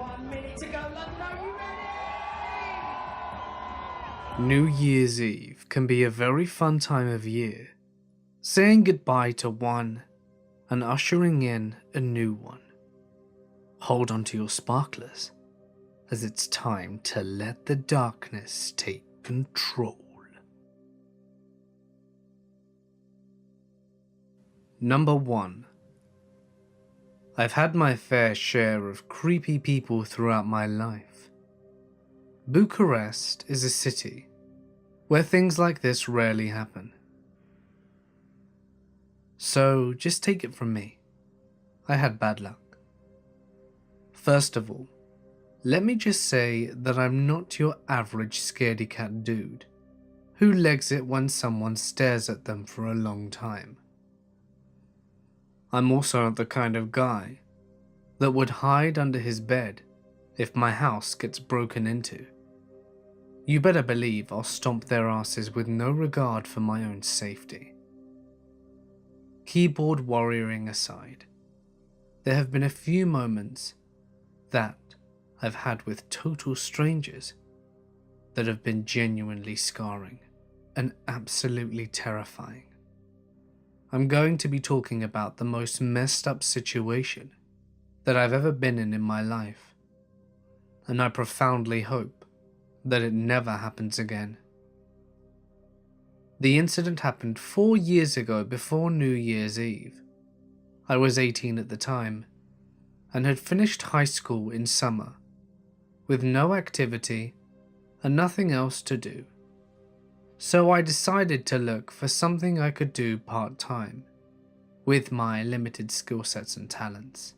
1 minute to go, London, are you ready? New Year's Eve can be a very fun time of year, saying goodbye to one and ushering in a new one. Hold on to your sparklers, as it's time to let the darkness take control. Number 1. I've had my fair share of creepy people throughout my life. Bucharest is a city where things like this rarely happen. So just take it from me, I had bad luck. First of all, let me just say that I'm not your average scaredy cat dude who legs it when someone stares at them for a long time. I'm also not the kind of guy that would hide under his bed if my house gets broken into. You better believe I'll stomp their asses with no regard for my own safety. Keyboard warrioring aside, there have been a few moments that I've had with total strangers that have been genuinely scarring and absolutely terrifying. I'm going to be talking about the most messed up situation that I've ever been in my life, and I profoundly hope that it never happens again. The incident happened 4 years ago before New Year's Eve. I was 18 at the time and had finished high school in summer with no activity and nothing else to do. So I decided to look for something I could do part-time with my limited skill sets and talents.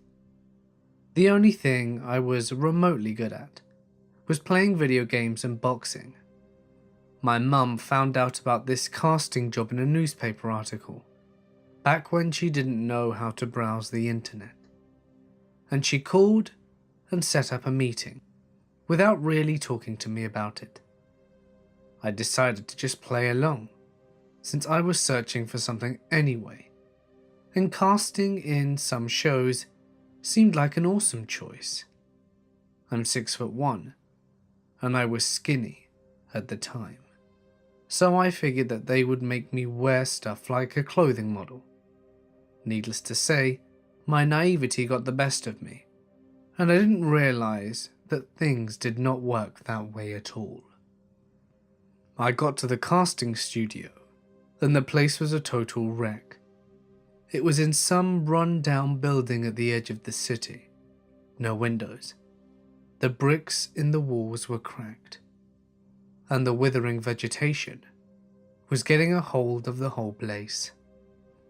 The only thing I was remotely good at was playing video games and boxing. My mum found out about this casting job in a newspaper article back when she didn't know how to browse the internet, and she called and set up a meeting without really talking to me about it. I decided to just play along, since I was searching for something anyway, and casting in some shows seemed like an awesome choice. I'm 6'1", and I was skinny at the time, so I figured that they would make me wear stuff like a clothing model. Needless to say, my naivety got the best of me, and I didn't realize that things did not work that way at all. I got to the casting studio, and the place was a total wreck. It was in some run-down building at the edge of the city. No windows. The bricks in the walls were cracked, and the withering vegetation was getting a hold of the whole place.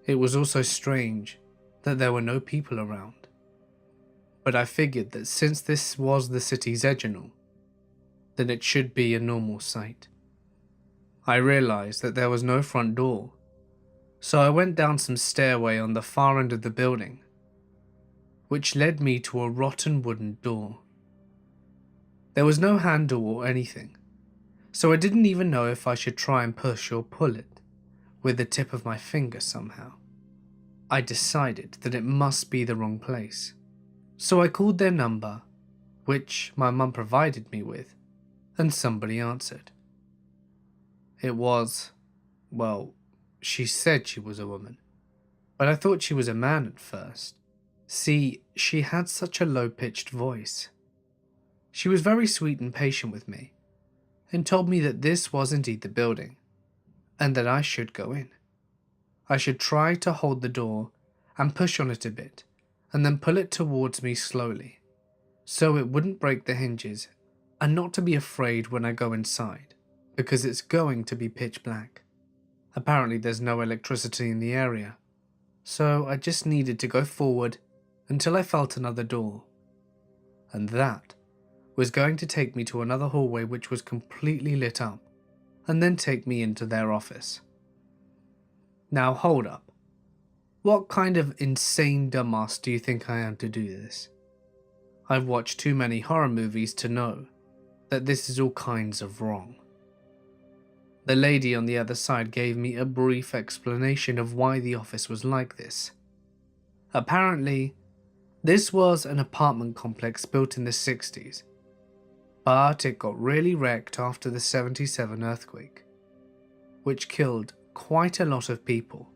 It was also strange that there were no people around, but I figured that since this was the city's edge and all, then it should be a normal sight. I realized that there was no front door, so I went down some stairway on the far end of the building, which led me to a rotten wooden door. There was no handle or anything, so I didn't even know if I should try and push or pull it with the tip of my finger somehow. I decided that it must be the wrong place, so I called their number, which my mum provided me with, and somebody answered. It was, well, she said she was a woman, but I thought she was a man at first. See, she had such a low-pitched voice. She was very sweet and patient with me, and told me that this was indeed the building, and that I should go in. I should try to hold the door and push on it a bit, and then pull it towards me slowly, so it wouldn't break the hinges, and not to be afraid when I go inside, because it's going to be pitch black. Apparently there's no electricity in the area, so I just needed to go forward until I felt another door, and that was going to take me to another hallway which was completely lit up, and then take me into their office. Now hold up. What kind of insane dumbass do you think I am to do this? I've watched too many horror movies to know that this is all kinds of wrong. The lady on the other side gave me a brief explanation of why the office was like this. Apparently, This was an apartment complex built in the 60s, but it got really wrecked after the 77 earthquake, which killed quite a lot of people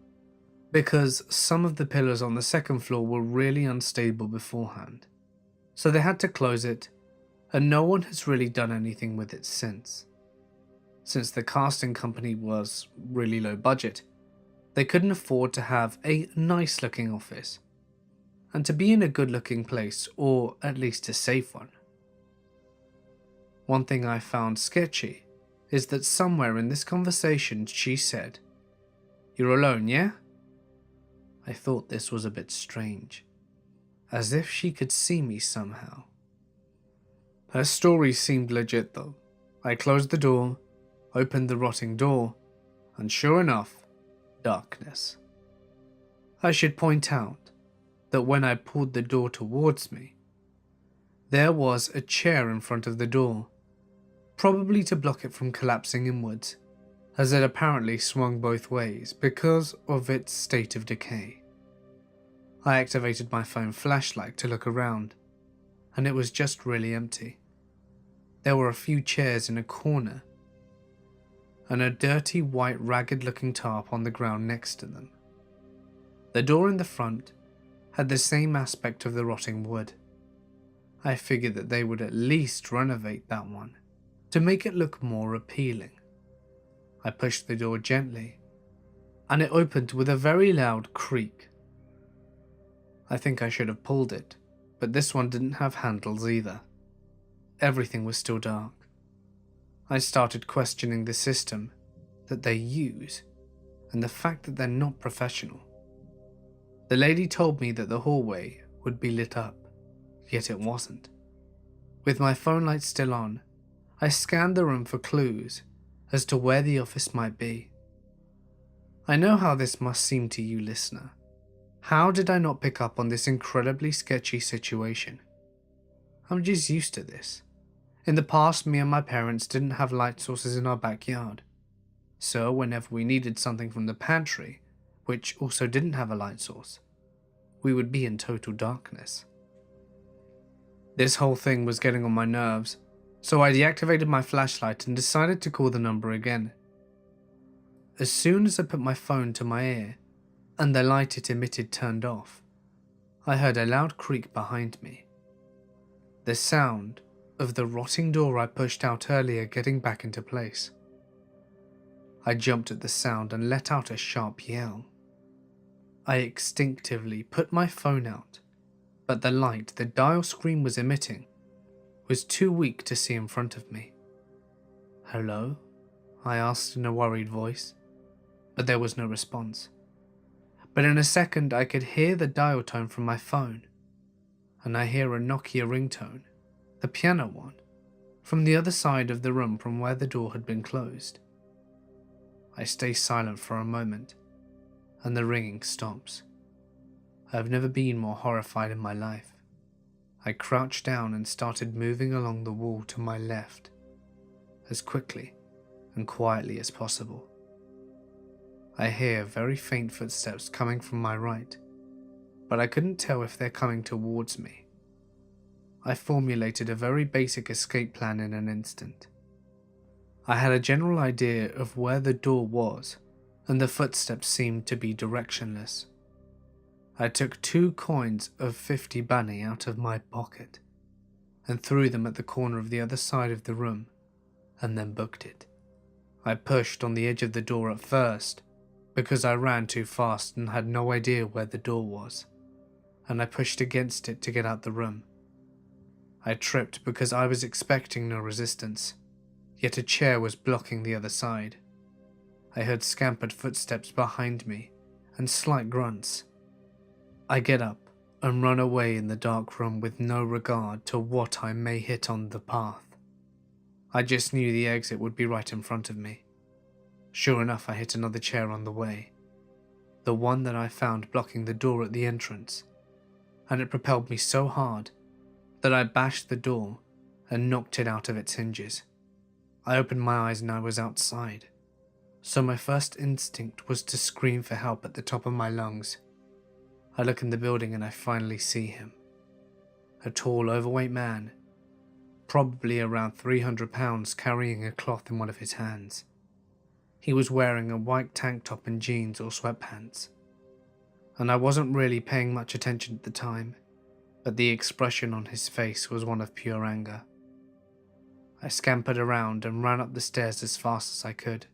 because some of the pillars on the second floor were really unstable beforehand. So they had to close it, and no one has really done anything with it since. Since the casting company was really low budget, they couldn't afford to have a nice looking office, and to be in a good looking place, or at least a safe one. One thing I found sketchy is that somewhere in this conversation she said, "You're alone, yeah?" I thought this was a bit strange, as if she could see me somehow. Her story seemed legit though. I closed the door, opened the rotting door, and sure enough, darkness. I should point out that when I pulled the door towards me, there was a chair in front of the door, probably to block it from collapsing inwards, as it apparently swung both ways because of its state of decay. I activated my phone flashlight to look around, and it was just really empty. There were a few chairs in a corner, and a dirty white ragged looking tarp on the ground next to them. The door in the front had the same aspect of the rotting wood. I figured that they would at least renovate that one to make it look more appealing. I pushed the door gently, and it opened with a very loud creak. I think I should have pulled it, but this one didn't have handles either. Everything was still dark. I started questioning the system that they use and the fact that they're not professional. The lady told me that the hallway would be lit up, yet it wasn't. With my phone light still on, I scanned the room for clues as to where the office might be. I know how this must seem to you, listener. How did I not pick up on this incredibly sketchy situation? I'm just used to this. In the past, me and my parents didn't have light sources in our backyard. So whenever we needed something from the pantry, which also didn't have a light source, we would be in total darkness. This whole thing was getting on my nerves, so I deactivated my flashlight and decided to call the number again. As soon as I put my phone to my ear, and the light it emitted turned off, I heard a loud creak behind me. The sound of the rotting door I pushed out earlier getting back into place. I jumped at the sound and let out a sharp yell. I instinctively put my phone out, but the light the dial screen was emitting was too weak to see in front of me. "Hello?" I asked in a worried voice, but there was no response. But in a second I could hear the dial tone from my phone, and I hear a Nokia ringtone, the piano one, from the other side of the room from where the door had been closed. I stay silent for a moment, and the ringing stops. I have never been more horrified in my life. I crouched down and started moving along the wall to my left, as quickly and quietly as possible. I hear very faint footsteps coming from my right, but I couldn't tell if they're coming towards me. I formulated a very basic escape plan in an instant. I had a general idea of where the door was, and the footsteps seemed to be directionless. I took 2 coins of 50 bani out of my pocket and threw them at the corner of the other side of the room, and then booked it. I pushed on the edge of the door at first because I ran too fast and had no idea where the door was, and I pushed against it to get out the room. I tripped because I was expecting no resistance, yet a chair was blocking the other side. I heard scampered footsteps behind me and slight grunts. I get up and run away in the dark room with no regard to what I may hit on the path. I just knew the exit would be right in front of me. Sure enough, I hit another chair on the way, the one that I found blocking the door at the entrance, and it propelled me so hard that I bashed the door and knocked it out of its hinges. I opened my eyes and I was outside, so my first instinct was to scream for help at the top of my lungs. I look in the building and I finally see him. a tall, overweight man, probably around 300 pounds, carrying a cloth in one of his hands. He was wearing a white tank top and jeans or sweatpants, and I wasn't really paying much attention at the time, but the expression on his face was one of pure anger. I scampered around and ran up the stairs as fast as I could,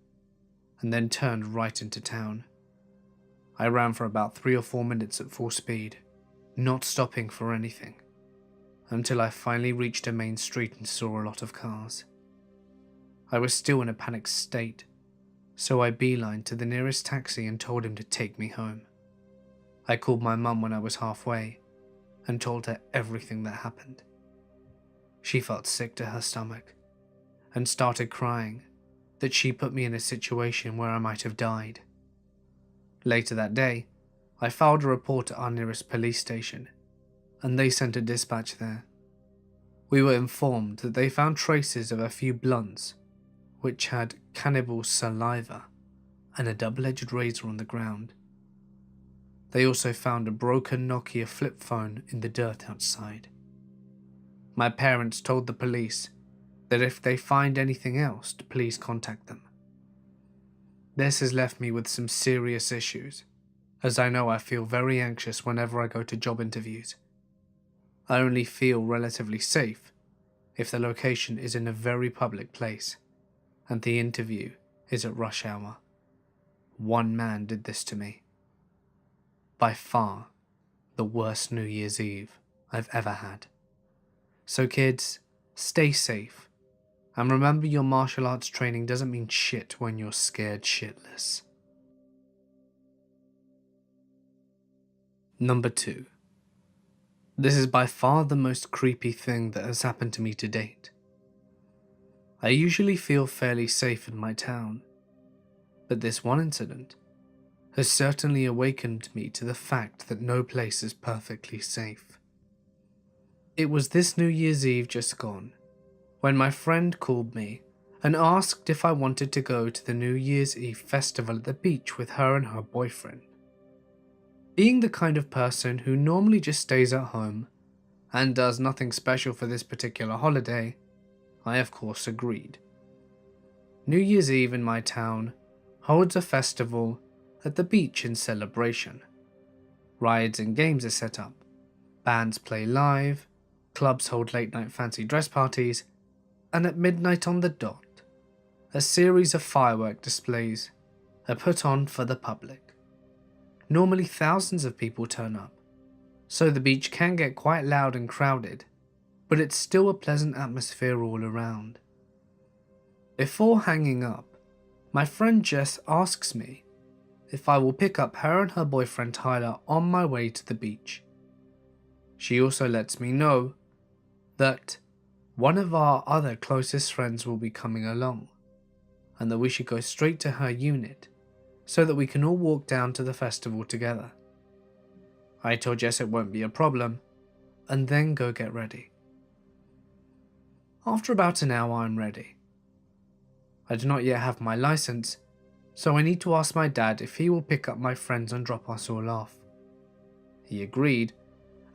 and then turned right into town. I ran for about 3 or 4 minutes at full speed, not stopping for anything, until I finally reached a main street and saw a lot of cars. I was still in a panicked state, so I beelined to the nearest taxi and told him to take me home. I called my mum when I was halfway and told her everything that happened. She felt sick to her stomach and started crying that she put me in a situation where I might have died. Later that day, I filed a report at our nearest police station, and they sent a dispatch there. We were informed that they found traces of a few blunts, which had cannibal saliva and a double-edged razor on the ground. They also found a broken Nokia flip phone in the dirt outside. My parents told the police that if they find anything else, to please contact them. This has left me with some serious issues, as I know I feel very anxious whenever I go to job interviews. I only feel relatively safe if the location is in a very public place and the interview is at rush hour. One man did this to me. By far, the worst New Year's Eve I've ever had. So kids, stay safe, and remember your martial arts training doesn't mean shit when you're scared shitless. Number 2. This is by far the most creepy thing that has happened to me to date. I usually feel fairly safe in my town, but this one incident has certainly awakened me to the fact that no place is perfectly safe. It was this New Year's Eve just gone, when my friend called me and asked if I wanted to go to the New Year's Eve festival at the beach with her and her boyfriend. Being the kind of person who normally just stays at home and does nothing special for this particular holiday, I of course agreed. New Year's Eve in my town holds a festival at the beach in celebration. Rides and games are set up, bands play live, clubs hold late night fancy dress parties, and at midnight on the dot, a series of firework displays are put on for the public. Normally thousands of people turn up, so the beach can get quite loud and crowded, but it's still a pleasant atmosphere all around. Before hanging up, my friend Jess asks me if I will pick up her and her boyfriend Tyler on my way to the beach. She also lets me know that one of our other closest friends will be coming along, and that we should go straight to her unit so that we can all walk down to the festival together. I told Jess it won't be a problem, and then go get ready. After about an hour I'm ready. I do not yet have my license, so I need to ask my dad if he will pick up my friends and drop us all off. He agreed,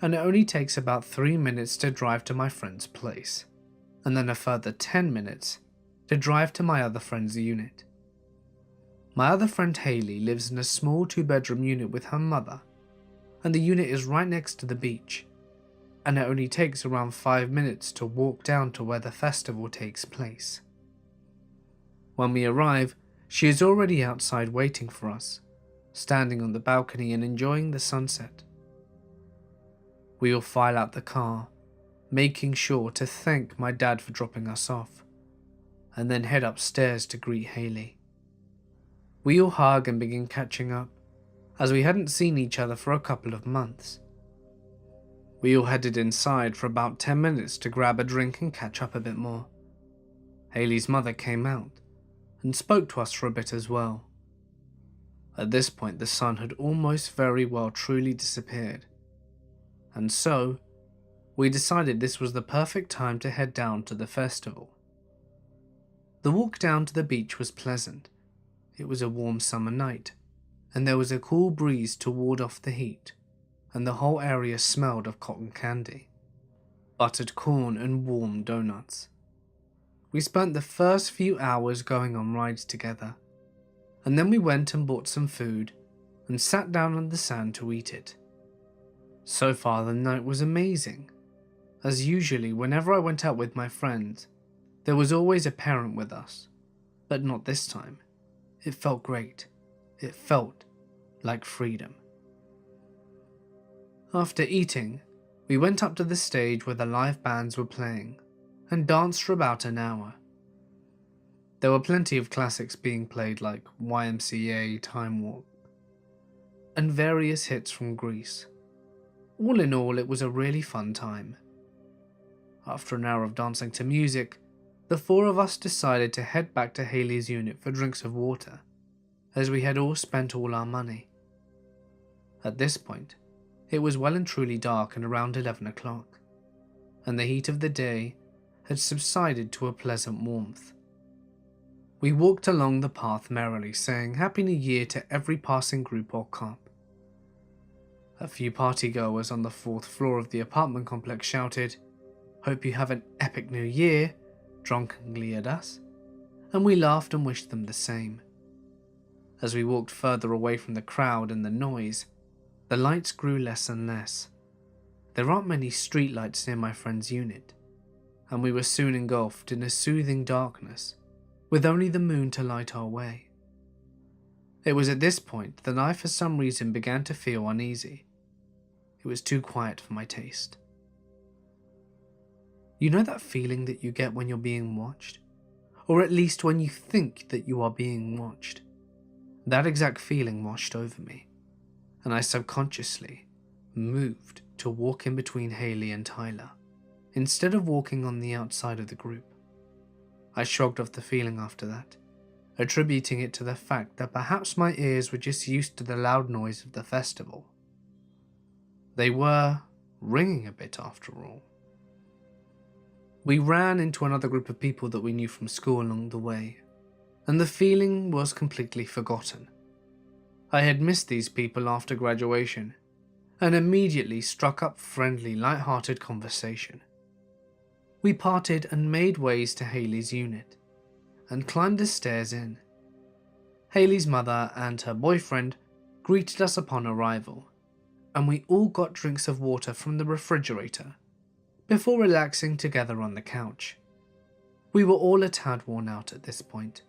and it only takes about 3 minutes to drive to my friend's place, and then a further 10 minutes to drive to my other friend's unit. My other friend Hayley lives in a small 2-bedroom unit with her mother, and the unit is right next to the beach, and it only takes around 5 minutes to walk down to where the festival takes place. When we arrive, she is already outside waiting for us, standing on the balcony and enjoying the sunset. We all file out the car, making sure to thank my dad for dropping us off, and then head upstairs to greet Hayley. We all hug and begin catching up, as we hadn't seen each other for a couple of months. We all headed inside for about 10 minutes to grab a drink and catch up a bit more. Hayley's mother came out and spoke to us for a bit as well. At this point the sun had almost very well truly disappeared, and so we decided this was the perfect time to head down to the festival. The walk down to the beach was pleasant. It was a warm summer night, and there was a cool breeze to ward off the heat, and the whole area smelled of cotton candy. buttered corn and warm donuts. We spent the first few hours going on rides together, and then we went and bought some food and sat down on the sand to eat it. So far the night was amazing, as usually whenever I went out with my friends, there was always a parent with us, but not this time. It felt great. It felt like freedom. After eating, we went up to the stage where the live bands were playing and danced for about an hour. There were plenty of classics being played like YMCA, Time Warp, and various hits from Greece. All in all, it was a really fun time. After an hour of dancing to music, the four of us decided to head back to Haley's unit for drinks of water, as we had all spent all our money. At this point, it was well and truly dark and around 11 o'clock, and the heat of the day had subsided to a pleasant warmth. We walked along the path merrily, saying Happy New Year to every passing group or cop. A few partygoers on the 4th floor of the apartment complex shouted, "Hope you have an epic New Year," drunkenly at us, and we laughed and wished them the same. As we walked further away from the crowd and the noise, the lights grew less and less. There aren't many street lights near my friend's unit, and we were soon engulfed in a soothing darkness, with only the moon to light our way. It was at this point that I for some reason began to feel uneasy. It was too quiet for my taste. You know that feeling that you get when you're being watched? Or at least when you think that you are being watched? That exact feeling washed over me, and I subconsciously moved to walk in between Haley and Tyler, instead of walking on the outside of the group. I shrugged off the feeling after that, attributing it to the fact that perhaps my ears were just used to the loud noise of the festival. They were ringing a bit after all. We ran into another group of people that we knew from school along the way, and the feeling was completely forgotten. I had missed these people after graduation, and immediately struck up friendly, light-hearted conversation. We parted and made ways to Haley's unit, and climbed the stairs in. Haley's mother and her boyfriend greeted us upon arrival, and we all got drinks of water from the refrigerator before relaxing together on the couch. We were all a tad worn out at this point,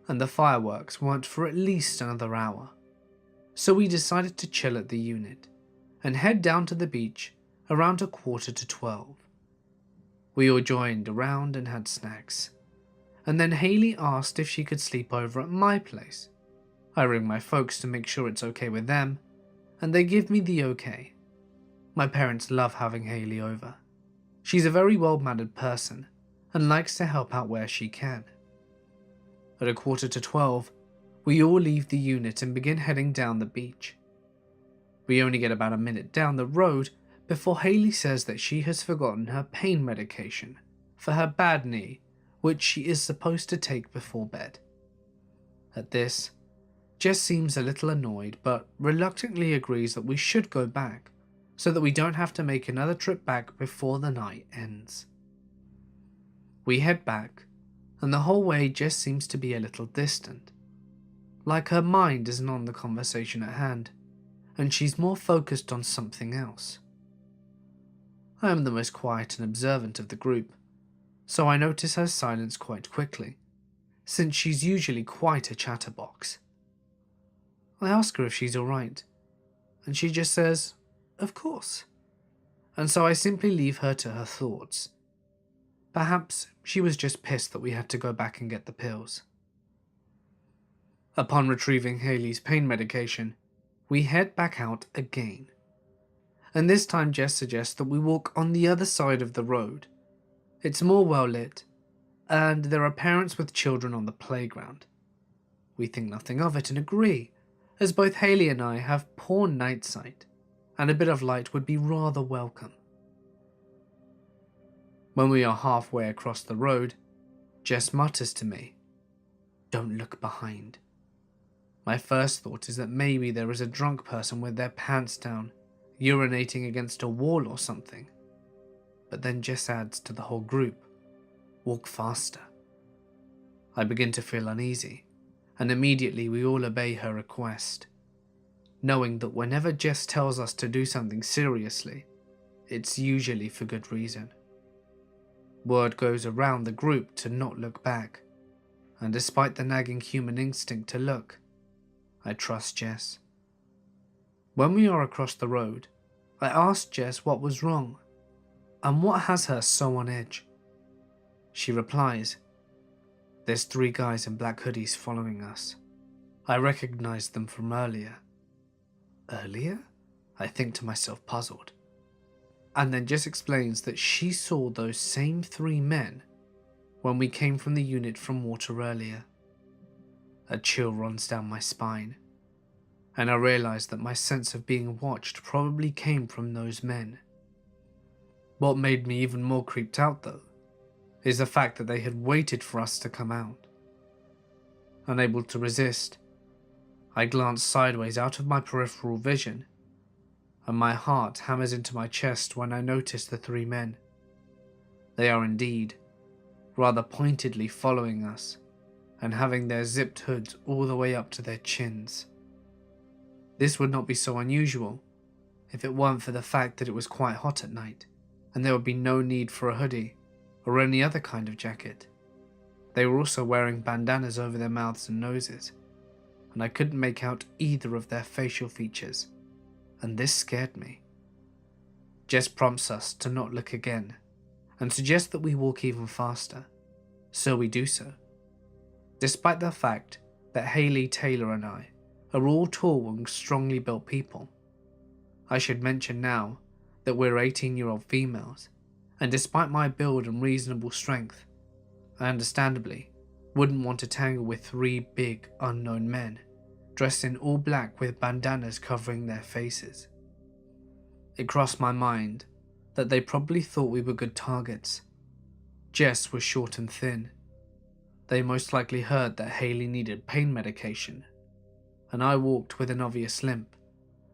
and the fireworks weren't for at least another hour, so we decided to chill at the unit and head down to the beach around 11:45. We all joined around and had snacks, and then Haley asked if she could sleep over at my place. I ring my folks to make sure it's okay with them, and they give me the okay. My parents love having Haley over. She's a very well-mannered person and likes to help out where she can. At 11:45, we all leave the unit and begin heading down the beach. We only get about a minute down the road before Haley says that she has forgotten her pain medication for her bad knee, which she is supposed to take before bed. At this, Jess seems a little annoyed, but reluctantly agrees that we should go back, so that we don't have to make another trip back before the night ends. We head back, and the whole way Jess seems to be a little distant, like her mind isn't on the conversation at hand, and she's more focused on something else. I am the most quiet and observant of the group, so I notice her silence quite quickly, since she's usually quite a chatterbox. I ask her if she's alright, and she just says, "Of course," and so I simply leave her to her thoughts. Perhaps she was just pissed that we had to go back and get the pills. Upon retrieving Haley's pain medication, we head back out again, and this time Jess suggests that we walk on the other side of the road. It's more well lit, and there are parents with children on the playground. We think nothing of it and agree, as both Haley and I have poor night sight, and a bit of light would be rather welcome. When we are halfway across the road, Jess mutters to me, "Don't look behind." My first thought is that maybe there is a drunk person with their pants down, urinating against a wall or something. but then Jess adds to the whole group, "Walk faster." I begin to feel uneasy, and immediately we all obey her request, knowing that whenever Jess tells us to do something seriously, it's usually for good reason. Word goes around the group to not look back, and despite the nagging human instinct to look, I trust Jess. When we are across the road, I ask Jess what was wrong, and what has her so on edge. She replies, "There's 3 guys in black hoodies following us. I recognized them from earlier." Earlier? I think to myself, puzzled. And then Jess explains that she saw those same 3 men when we came from the unit from water earlier. A chill runs down my spine, and I realize that my sense of being watched probably came from those men. What made me even more creeped out, though, is the fact that they had waited for us to come out. Unable to resist, I glance sideways out of my peripheral vision, and my heart hammers into my chest when I notice the 3 men. They are indeed rather pointedly following us, and having their zipped hoods all the way up to their chins. This would not be so unusual if it weren't for the fact that it was quite hot at night, and there would be no need for a hoodie or any other kind of jacket. They were also wearing bandanas over their mouths and noses, and I couldn't make out either of their facial features, and this scared me. Jess prompts us to not look again, and suggests that we walk even faster, so we do so. Despite the fact that Haley, Taylor and I are all tall and strongly built people. I should mention now that we're 18-year-old females, and despite my build and reasonable strength, I understandably wouldn't want to tangle with 3 big, unknown men, dressed in all black with bandanas covering their faces. It crossed my mind that they probably thought we were good targets. Jess was short and thin. They most likely heard that Haley needed pain medication, and I walked with an obvious limp,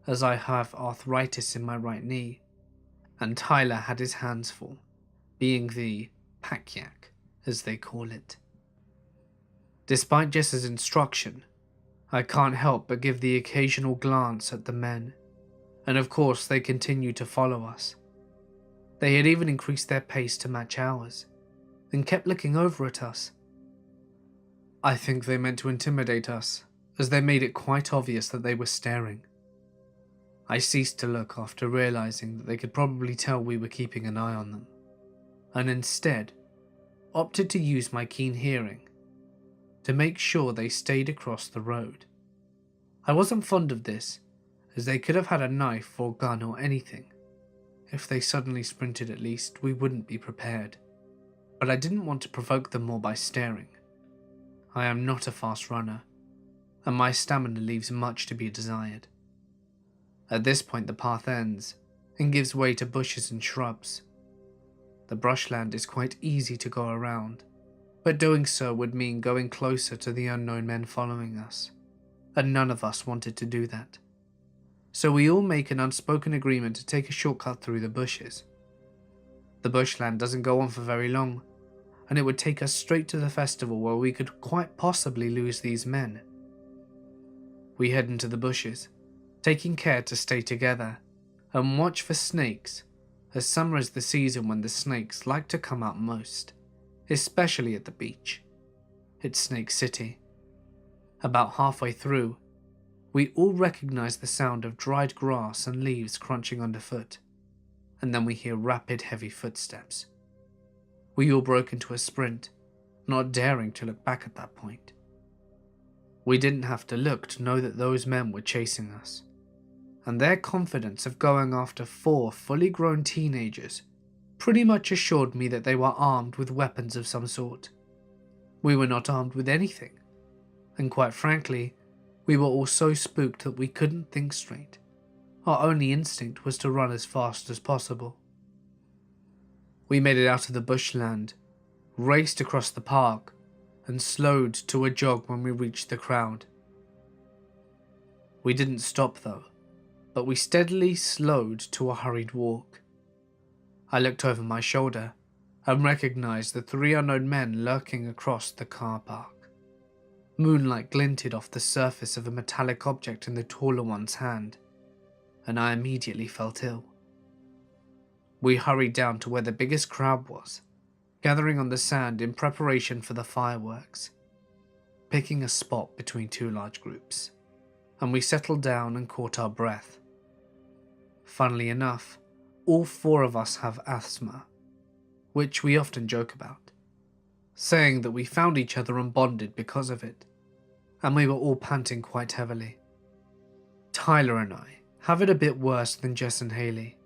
as I have arthritis in my right knee, and Tyler had his hands full, being the pack yak, as they call it. Despite Jess's instruction, I can't help but give the occasional glance at the men, and of course they continued to follow us. They had even increased their pace to match ours, and kept looking over at us. I think they meant to intimidate us, as they made it quite obvious that they were staring. I ceased to look after realizing that they could probably tell we were keeping an eye on them, and instead opted to use my keen hearing to make sure they stayed across the road. I wasn't fond of this, as they could have had a knife or gun or anything. If they suddenly sprinted, at least we wouldn't be prepared. But I didn't want to provoke them more by staring. I am not a fast runner, and my stamina leaves much to be desired. At this point the path ends and gives way to bushes and shrubs. The brushland is quite easy to go around, but doing so would mean going closer to the unknown men following us, and none of us wanted to do that. So we all make an unspoken agreement to take a shortcut through the bushes. The bushland doesn't go on for very long, and it would take us straight to the festival where we could quite possibly lose these men. We head into the bushes, taking care to stay together, and watch for snakes, as summer is the season when the snakes like to come out most, especially at the beach. It's Snake City. About halfway through, we all recognize the sound of dried grass and leaves crunching underfoot, and then we hear rapid, heavy footsteps. We all broke into a sprint, not daring to look back at that point. We didn't have to look to know that those men were chasing us, and their confidence of going after 4 fully grown teenagers pretty much assured me that they were armed with weapons of some sort. We were not armed with anything, and quite frankly, we were all so spooked that we couldn't think straight. Our only instinct was to run as fast as possible. We made it out of the bushland, raced across the park, and slowed to a jog when we reached the crowd. We didn't stop though, but we steadily slowed to a hurried walk. I looked over my shoulder and recognized the three unknown men lurking across the car park. Moonlight glinted off the surface of a metallic object in the taller one's hand, and I immediately felt ill. We hurried down to where the biggest crowd was, gathering on the sand in preparation for the fireworks, picking a spot between two large groups, and we settled down and caught our breath. Funnily enough, all four of us have asthma, which we often joke about, saying that we found each other and bonded because of it, and we were all panting quite heavily. Tyler and I have it a bit worse than Jess and Haley,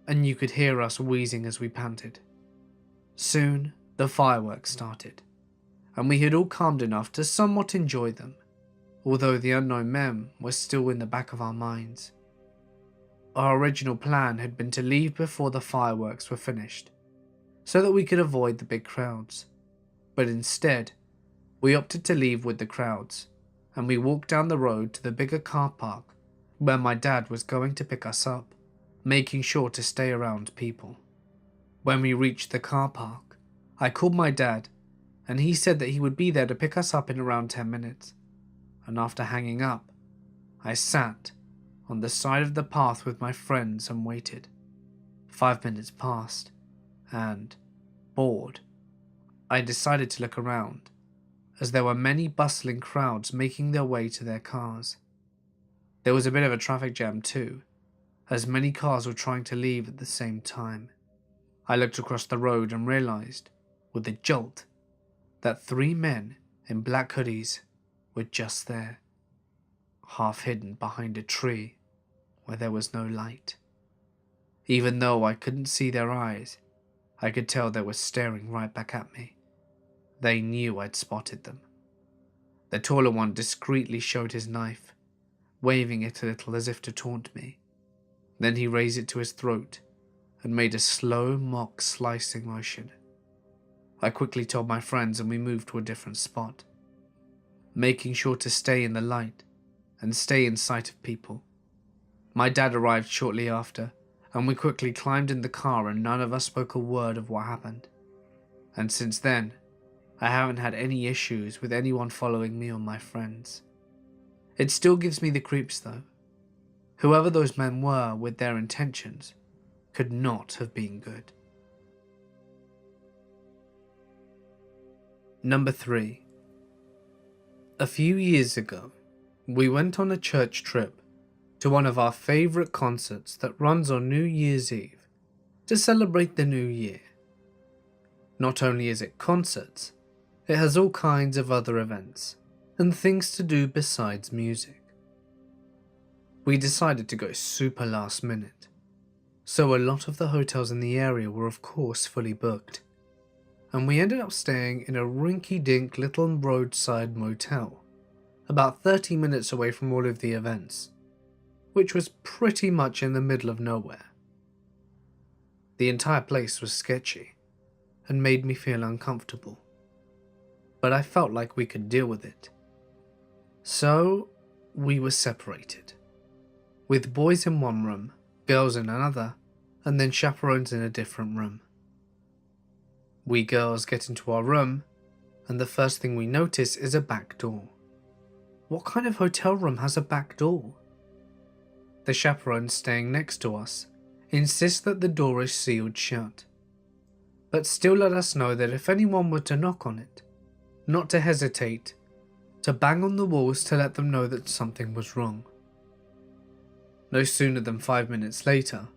and you could hear us wheezing as we panted. Soon, the fireworks started, and we had all calmed enough to somewhat enjoy them, although the unknown men were still in the back of our minds. Our original plan had been to leave before the fireworks were finished, so that we could avoid the big crowds, but instead, we opted to leave with the crowds, and we walked down the road to the bigger car park where my dad was going to pick us up, making sure to stay around people. When we reached the car park, I called my dad, and he said that he would be there to pick us up in around 10 minutes, and after hanging up, I sat on the side of the path with my friends and waited. 5 minutes passed, and, bored, I decided to look around, as there were many bustling crowds making their way to their cars. There was a bit of a traffic jam too, as many cars were trying to leave at the same time. I looked across the road and realized, with a jolt, that three men in black hoodies were just there, half hidden behind a tree where there was no light. Even though I couldn't see their eyes, I could tell they were staring right back at me. They knew I'd spotted them. The taller one discreetly showed his knife, waving it a little as if to taunt me. Then he raised it to his throat and made a slow mock slicing motion. I quickly told my friends and we moved to a different spot, making sure to stay in the light and stay in sight of people. My dad arrived shortly after, and we quickly climbed in the car and none of us spoke a word of what happened. And since then, I haven't had any issues with anyone following me or my friends. It still gives me the creeps though. Whoever those men were with their intentions could not have been good. Number 3. A few years ago, we went on a church trip to one of our favourite concerts that runs on New Year's Eve to celebrate the new year. Not only is it concerts, it has all kinds of other events and things to do besides music. We decided to go super last minute, so a lot of the hotels in the area were of course fully booked, and we ended up staying in a rinky-dink little roadside motel, about 30 minutes away from all of the events, which was pretty much in the middle of nowhere. The entire place was sketchy and made me feel uncomfortable, but I felt like we could deal with it. So we were separated, with boys in one room, girls in another, and then chaperones in a different room. We girls get into our room, and the first thing we notice is a back door. What kind of hotel room has a back door? The chaperones staying next to us insist that the door is sealed shut, but still let us know that if anyone were to knock on it, not to hesitate, to bang on the walls to let them know that something was wrong. No sooner than 5 minutes later,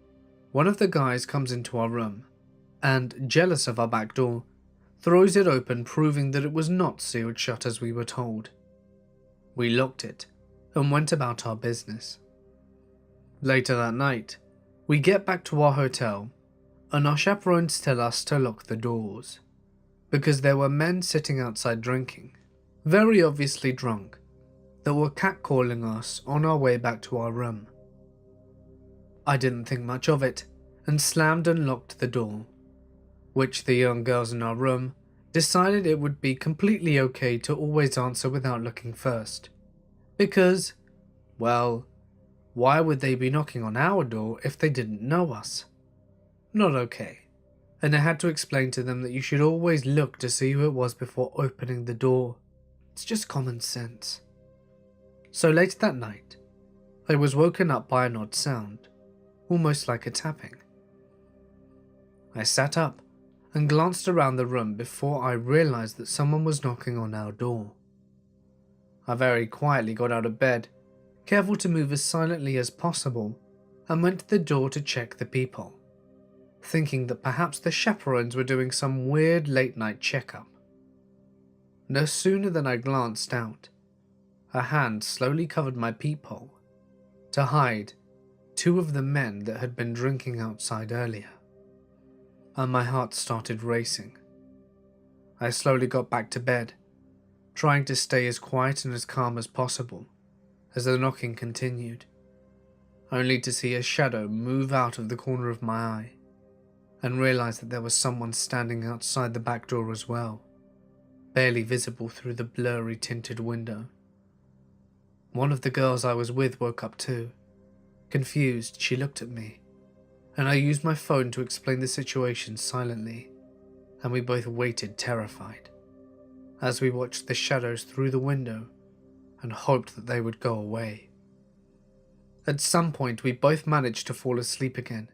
one of the guys comes into our room and, jealous of our back door, throws it open, proving that it was not sealed shut as we were told. We locked it and went about our business. Later that night, we get back to our hotel and our chaperones tell us to lock the doors because there were men sitting outside drinking, very obviously drunk, that were catcalling us on our way back to our room. I didn't think much of it and slammed and locked the door, which the young girls in our room decided it would be completely okay to always answer without looking first, because, well, why would they be knocking on our door if they didn't know us? Not okay. and I had to explain to them that you should always look to see who it was before opening the door. It's just common sense. So later that night, I was woken up by an odd sound, almost like a tapping. I sat up and glanced around the room before I realized that someone was knocking on our door. I very quietly got out of bed, careful to move as silently as possible, and went to the door to check the people, thinking that perhaps the chaperones were doing some weird late-night checkup. No sooner than I glanced out, a hand slowly covered my peephole to hide two of the men that had been drinking outside earlier, and my heart started racing. I slowly got back to bed, trying to stay as quiet and as calm as possible as the knocking continued, only to see a shadow move out of the corner of my eye and realize that there was someone standing outside the back door as well, barely visible through the blurry tinted window. One of the girls I was with woke up too. Confused, she looked at me, and I used my phone to explain the situation silently, and we both waited terrified as we watched the shadows through the window and hoped that they would go away. At some point we both managed to fall asleep again,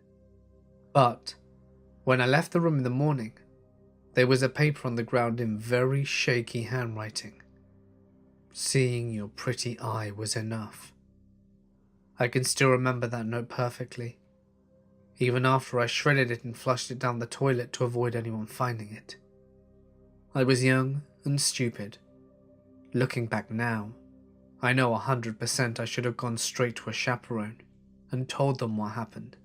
but when I left the room in the morning, there was a paper on the ground in very shaky handwriting. Seeing your pretty eye was enough. I can still remember that note perfectly, even after I shredded it and flushed it down the toilet to avoid anyone finding it. I was young and stupid. Looking back now, I know 100% I should have gone straight to a chaperone and told them what happened.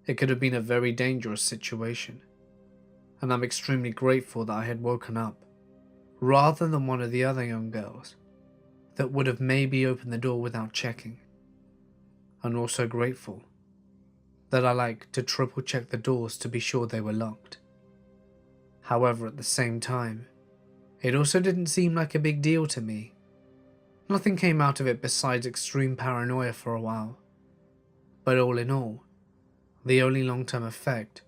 It could have been a very dangerous situation, and I'm extremely grateful that I had woken up, rather than one of the other young girls that would have maybe opened the door without checking. I'm also grateful that I like to triple check the doors to be sure they were locked. However, at the same time, it also didn't seem like a big deal to me. Nothing came out of it besides extreme paranoia for a while. But all in all, the only long-term effect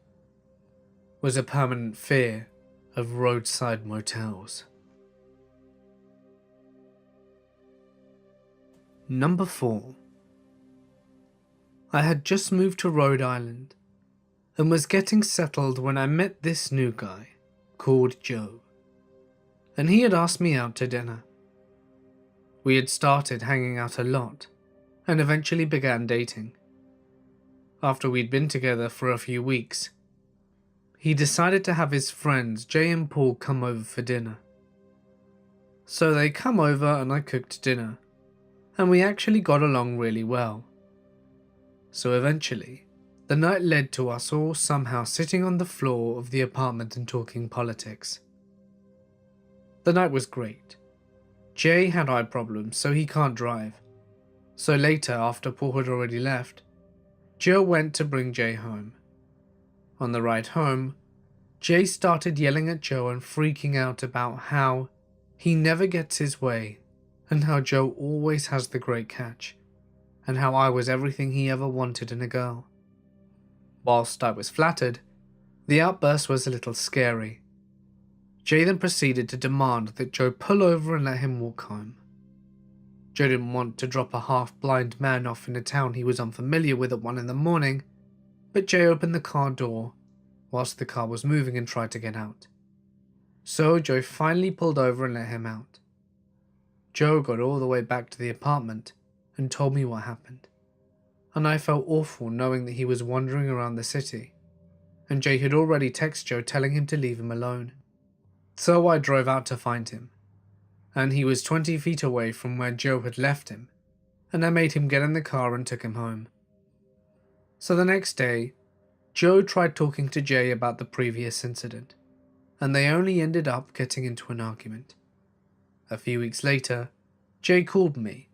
was a permanent fear of roadside motels. Number 4. I had just moved to Rhode Island and was getting settled when I met this new guy called Joe, and he had asked me out to dinner. We had started hanging out a lot and eventually began dating. After we'd been together for a few weeks, he decided to have his friends Jay and Paul come over for dinner. So they come over and I cooked dinner, and we actually got along really well. So eventually, the night led to us all somehow sitting on the floor of the apartment and talking politics. The night was great. Jay had eye problems, so he can't drive. So later, after Paul had already left, Joe went to bring Jay home. On the ride home, Jay started yelling at Joe and freaking out about how he never gets his way and how Joe always has the great catch, and how I was everything he ever wanted in a girl. Whilst I was flattered, the outburst was a little scary. Jay then proceeded to demand that Joe pull over and let him walk home. Joe didn't want to drop a half-blind man off in a town he was unfamiliar with at 1 in the morning, but Jay opened the car door whilst the car was moving and tried to get out. So Joe finally pulled over and let him out. Joe got all the way back to the apartment and told me what happened, and I felt awful knowing that he was wandering around the city, and Jay had already texted Joe telling him to leave him alone. So I drove out to find him, and he was 20 feet away from where Joe had left him, and I made him get in the car and took him home. So the next day, Joe tried talking to Jay about the previous incident, and they only ended up getting into an argument. A few weeks later, Jay called me.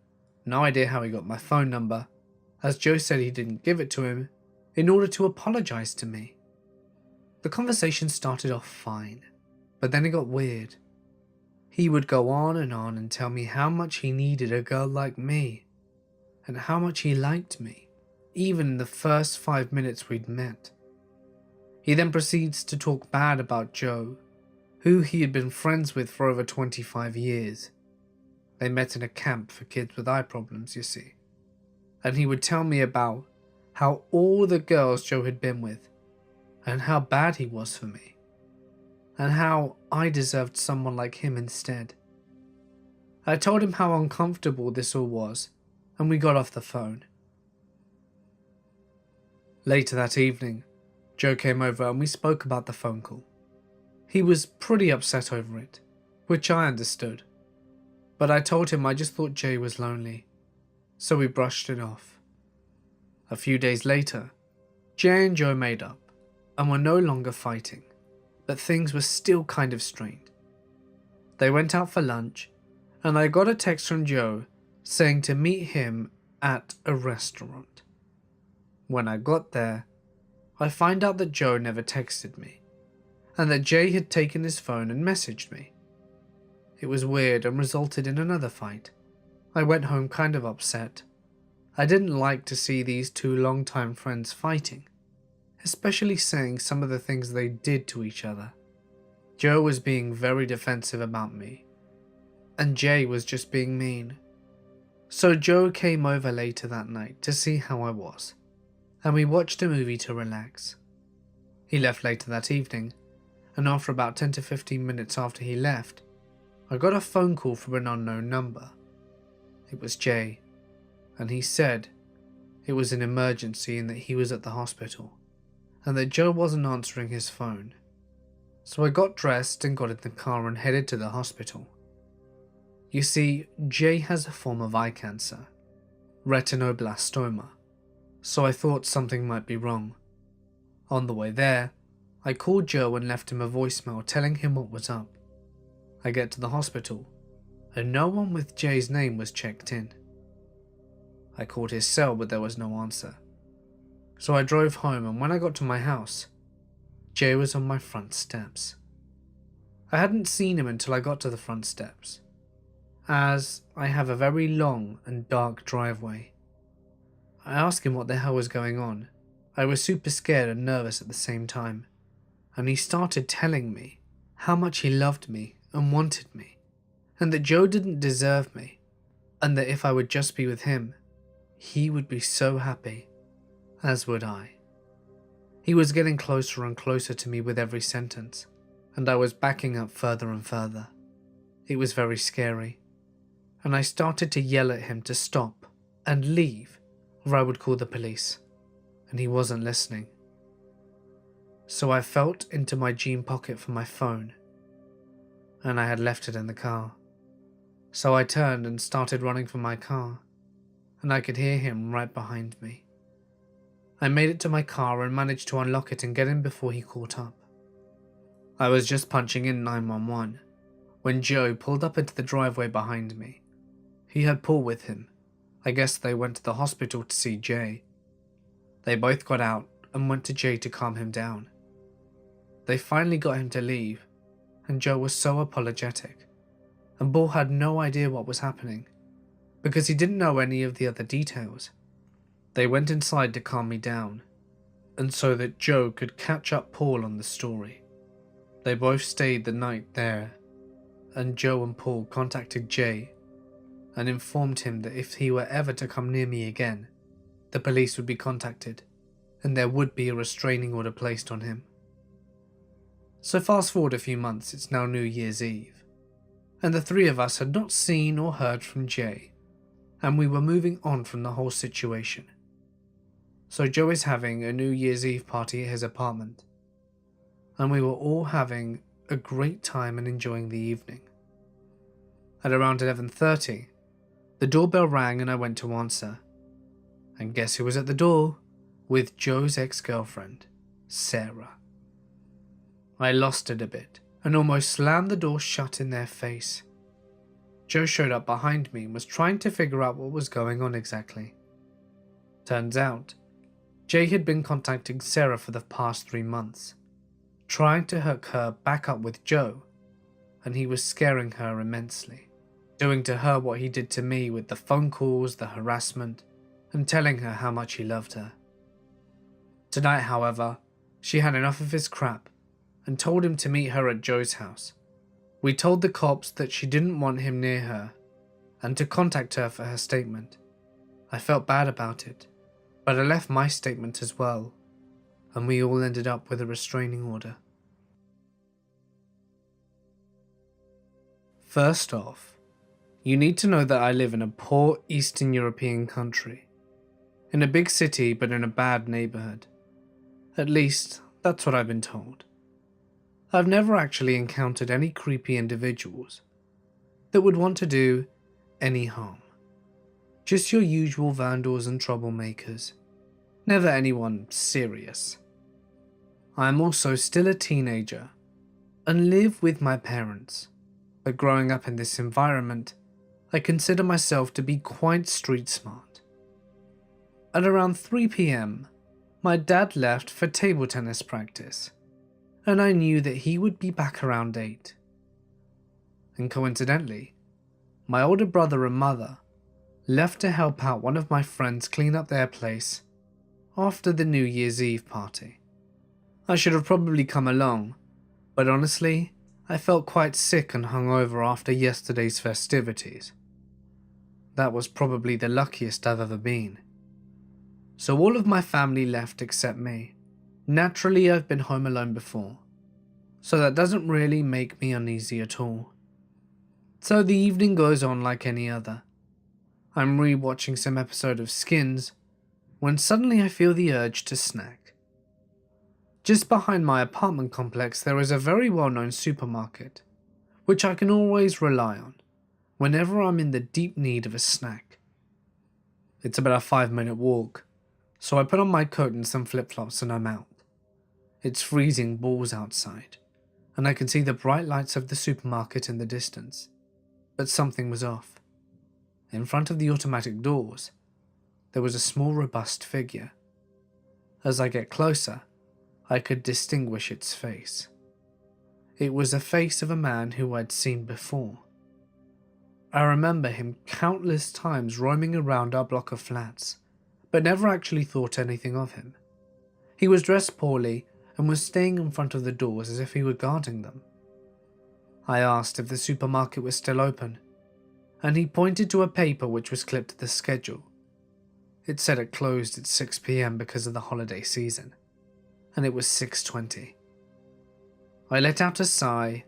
No idea how he got my phone number, as Joe said he didn't give it to him in order to apologize to me. The conversation started off fine, but then it got weird. He would go on and tell me how much he needed a girl like me, and how much he liked me, even in the first 5 minutes we'd met. He then proceeds to talk bad about Joe, who he had been friends with for over 25 years. They met in a camp for kids with eye problems, you see. And he would tell me about how all the girls Joe had been with, and how bad he was for me, and how I deserved someone like him instead. I told him how uncomfortable this all was, and we got off the phone. Later that evening, Joe came over and we spoke about the phone call. He was pretty upset over it, which I understood, but I told him I just thought Jay was lonely, so we brushed it off. A few days later, Jay and Joe made up and were no longer fighting, but things were still kind of strained. They went out for lunch, and I got a text from Joe saying to meet him at a restaurant. When I got there, I find out that Joe never texted me, and that Jay had taken his phone and messaged me. It was weird and resulted in another fight. I went home kind of upset. I didn't like to see these two longtime friends fighting, especially saying some of the things they did to each other. Joe was being very defensive about me, and Jay was just being mean. So Joe came over later that night to see how I was, and we watched a movie to relax. He left later that evening, and after about 10 to 15 minutes after he left, I got a phone call from an unknown number. It was Jay, and he said it was an emergency and that he was at the hospital, and that Joe wasn't answering his phone. So I got dressed and got in the car and headed to the hospital. You see, Jay has a form of eye cancer, retinoblastoma, so I thought something might be wrong. On the way there, I called Joe and left him a voicemail telling him what was up. I get to the hospital, and no one with Jay's name was checked in. I called his cell, but there was no answer. So I drove home, and when I got to my house, Jay was on my front steps. I hadn't seen him until I got to the front steps, as I have a very long and dark driveway. I asked him what the hell was going on. I was super scared and nervous at the same time, and he started telling me how much he loved me and wanted me, and that Joe didn't deserve me, and that if I would just be with him, he would be so happy, as would I. He was getting closer and closer to me with every sentence, and I was backing up further and further. It was very scary, and I started to yell at him to stop and leave, or I would call the police, and he wasn't listening. So I felt into my jean pocket for my phone, and I had left it in the car. So I turned and started running for my car, and I could hear him right behind me. I made it to my car and managed to unlock it and get in before he caught up. I was just punching in 911 when Joe pulled up into the driveway behind me. He had Paul with him. I guess they went to the hospital to see Jay. They both got out and went to Jay to calm him down. They finally got him to leave, and Joe was so apologetic, and Paul had no idea what was happening, because he didn't know any of the other details. They went inside to calm me down, and so that Joe could catch up Paul on the story. They both stayed the night there, and Joe and Paul contacted Jay and informed him that if he were ever to come near me again, the police would be contacted, and there would be a restraining order placed on him. So fast forward a few months, it's now New Year's Eve, and the three of us had not seen or heard from Jay, and we were moving on from the whole situation. So Joe is having a New Year's Eve party at his apartment, and we were all having a great time and enjoying the evening. At around 11:30, the doorbell rang and I went to answer. And guess who was at the door? With Joe's ex-girlfriend, Sarah. I lost it a bit and almost slammed the door shut in their face. Joe showed up behind me and was trying to figure out what was going on exactly. Turns out, Jay had been contacting Sarah for the past 3 months, trying to hook her back up with Joe, and he was scaring her immensely, doing to her what he did to me with the phone calls, the harassment, and telling her how much he loved her. Tonight, however, She had enough of his crap and told him to meet her at Joe's house. We told the cops that she didn't want him near her and to contact her for her statement. I felt bad about it, but I left my statement as well, and we all ended up with a restraining order. First off, you need to know that I live in a poor Eastern European country, in a big city but in a bad neighborhood. At least, that's what I've been told. I've never actually encountered any creepy individuals that would want to do any harm. Just your usual vandals and troublemakers. Never anyone serious. I am also still a teenager and live with my parents, but growing up in this environment, I consider myself to be quite street smart. At around 3 PM, my dad left for table tennis practice, and I knew that he would be back around 8. And coincidentally, my older brother and mother left to help out one of my friends clean up their place after the New Year's Eve party. I should have probably come along, but honestly, I felt quite sick and hungover after yesterday's festivities. That was probably the luckiest I've ever been. So all of my family left except me. Naturally, I've been home alone before, so that doesn't really make me uneasy at all. So the evening goes on like any other. I'm re-watching some episode of Skins when suddenly I feel the urge to snack. Just behind my apartment complex there is a very well-known supermarket, which I can always rely on whenever I'm in the deep need of a snack. It's about a 5-minute walk, so I put on my coat and some flip-flops and I'm out. It's freezing balls outside, and I can see the bright lights of the supermarket in the distance, but something was off. In front of the automatic doors, there was a small robust figure. As I get closer, I could distinguish its face. It was a face of a man who I'd seen before. I remember him countless times roaming around our block of flats, but never actually thought anything of him. He was dressed poorly and was staying in front of the doors as if he were guarding them. I asked if the supermarket was still open, and he pointed to a paper which was clipped to the schedule. It said it closed at 6 PM because of the holiday season, and it was 6:20. I let out a sigh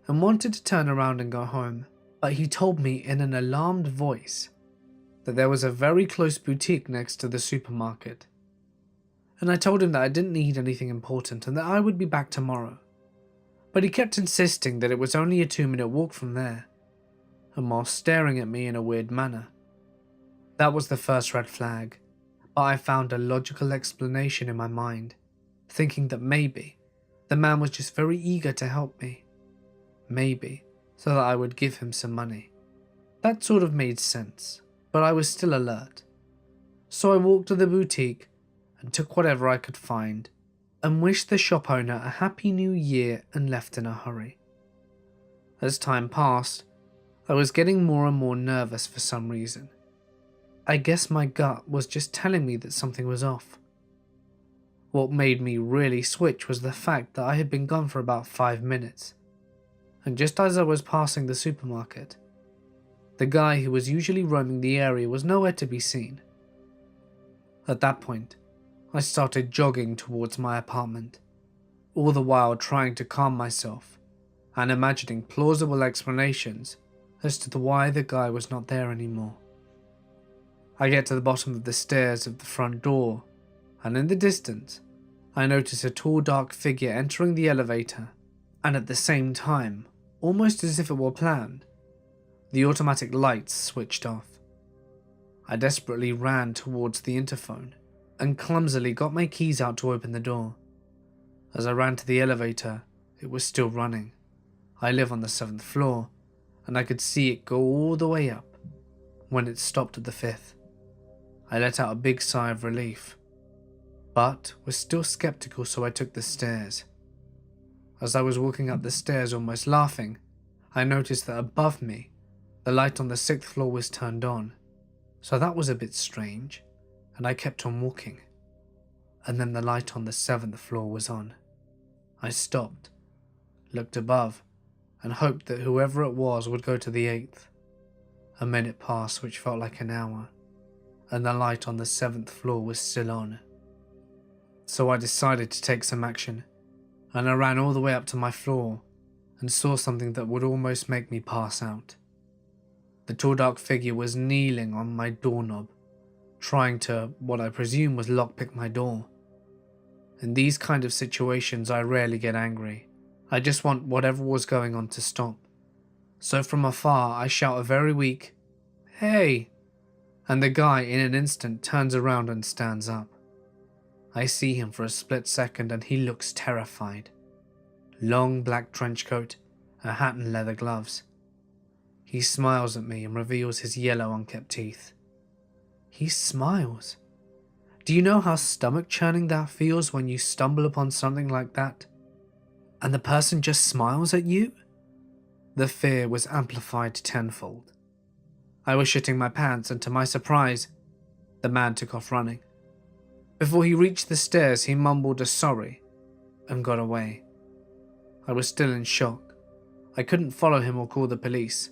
and wanted to turn around and go home, but he told me in an alarmed voice that there was a very close boutique next to the supermarket, and I told him that I didn't need anything important and that I would be back tomorrow. But he kept insisting that it was only a 2-minute walk from there, and while staring at me in a weird manner. That was the first red flag, but I found a logical explanation in my mind, thinking that maybe the man was just very eager to help me. Maybe so that I would give him some money. That sort of made sense, but I was still alert. So I walked to the boutique and took whatever I could find and wished the shop owner a happy new year and left in a hurry. As time passed, I was getting more and more nervous for some reason. I guess my gut was just telling me that something was off. What made me really switch was the fact that I had been gone for about 5 minutes, and just as I was passing the supermarket, the guy who was usually roaming the area was nowhere to be seen. At that point, I started jogging towards my apartment, all the while trying to calm myself and imagining plausible explanations as to why the guy was not there anymore. I get to the bottom of the stairs of the front door, and in the distance, I notice a tall dark figure entering the elevator, and at the same time, almost as if it were planned, the automatic lights switched off. I desperately ran towards the interphone and clumsily got my keys out to open the door. As I ran to the elevator, it was still running. I live on the 7th floor, and I could see it go all the way up when it stopped at the 5th. I let out a big sigh of relief, but was still skeptical, so I took the stairs. As I was walking up the stairs almost laughing, I noticed that above me, the light on the 6th floor was turned on, so that was a bit strange, and I kept on walking. and then the light on the 7th floor was on. I stopped, looked above, and hoped that whoever it was would go to the 8th. A minute passed, which felt like an hour, and the light on the 7th floor was still on. So I decided to take some action, and I ran all the way up to my floor and saw something that would almost make me pass out. The tall dark figure was kneeling on my doorknob, trying to, what I presume was lockpick my door. In these kind of situations I rarely get angry. I just want whatever was going on to stop. So from afar I shout a very weak, "Hey!" and the guy in an instant turns around and stands up. I see him for a split second and he looks terrified. Long black trench coat, a hat and leather gloves. He smiles at me and reveals his yellow unkept teeth. He smiles. Do you know how stomach churning that feels when you stumble upon something like that? And the person just smiles at you? The fear was amplified tenfold. I was shitting my pants and to my surprise, the man took off running. Before he reached the stairs, he mumbled a sorry and got away. I was still in shock. I couldn't follow him or call the police,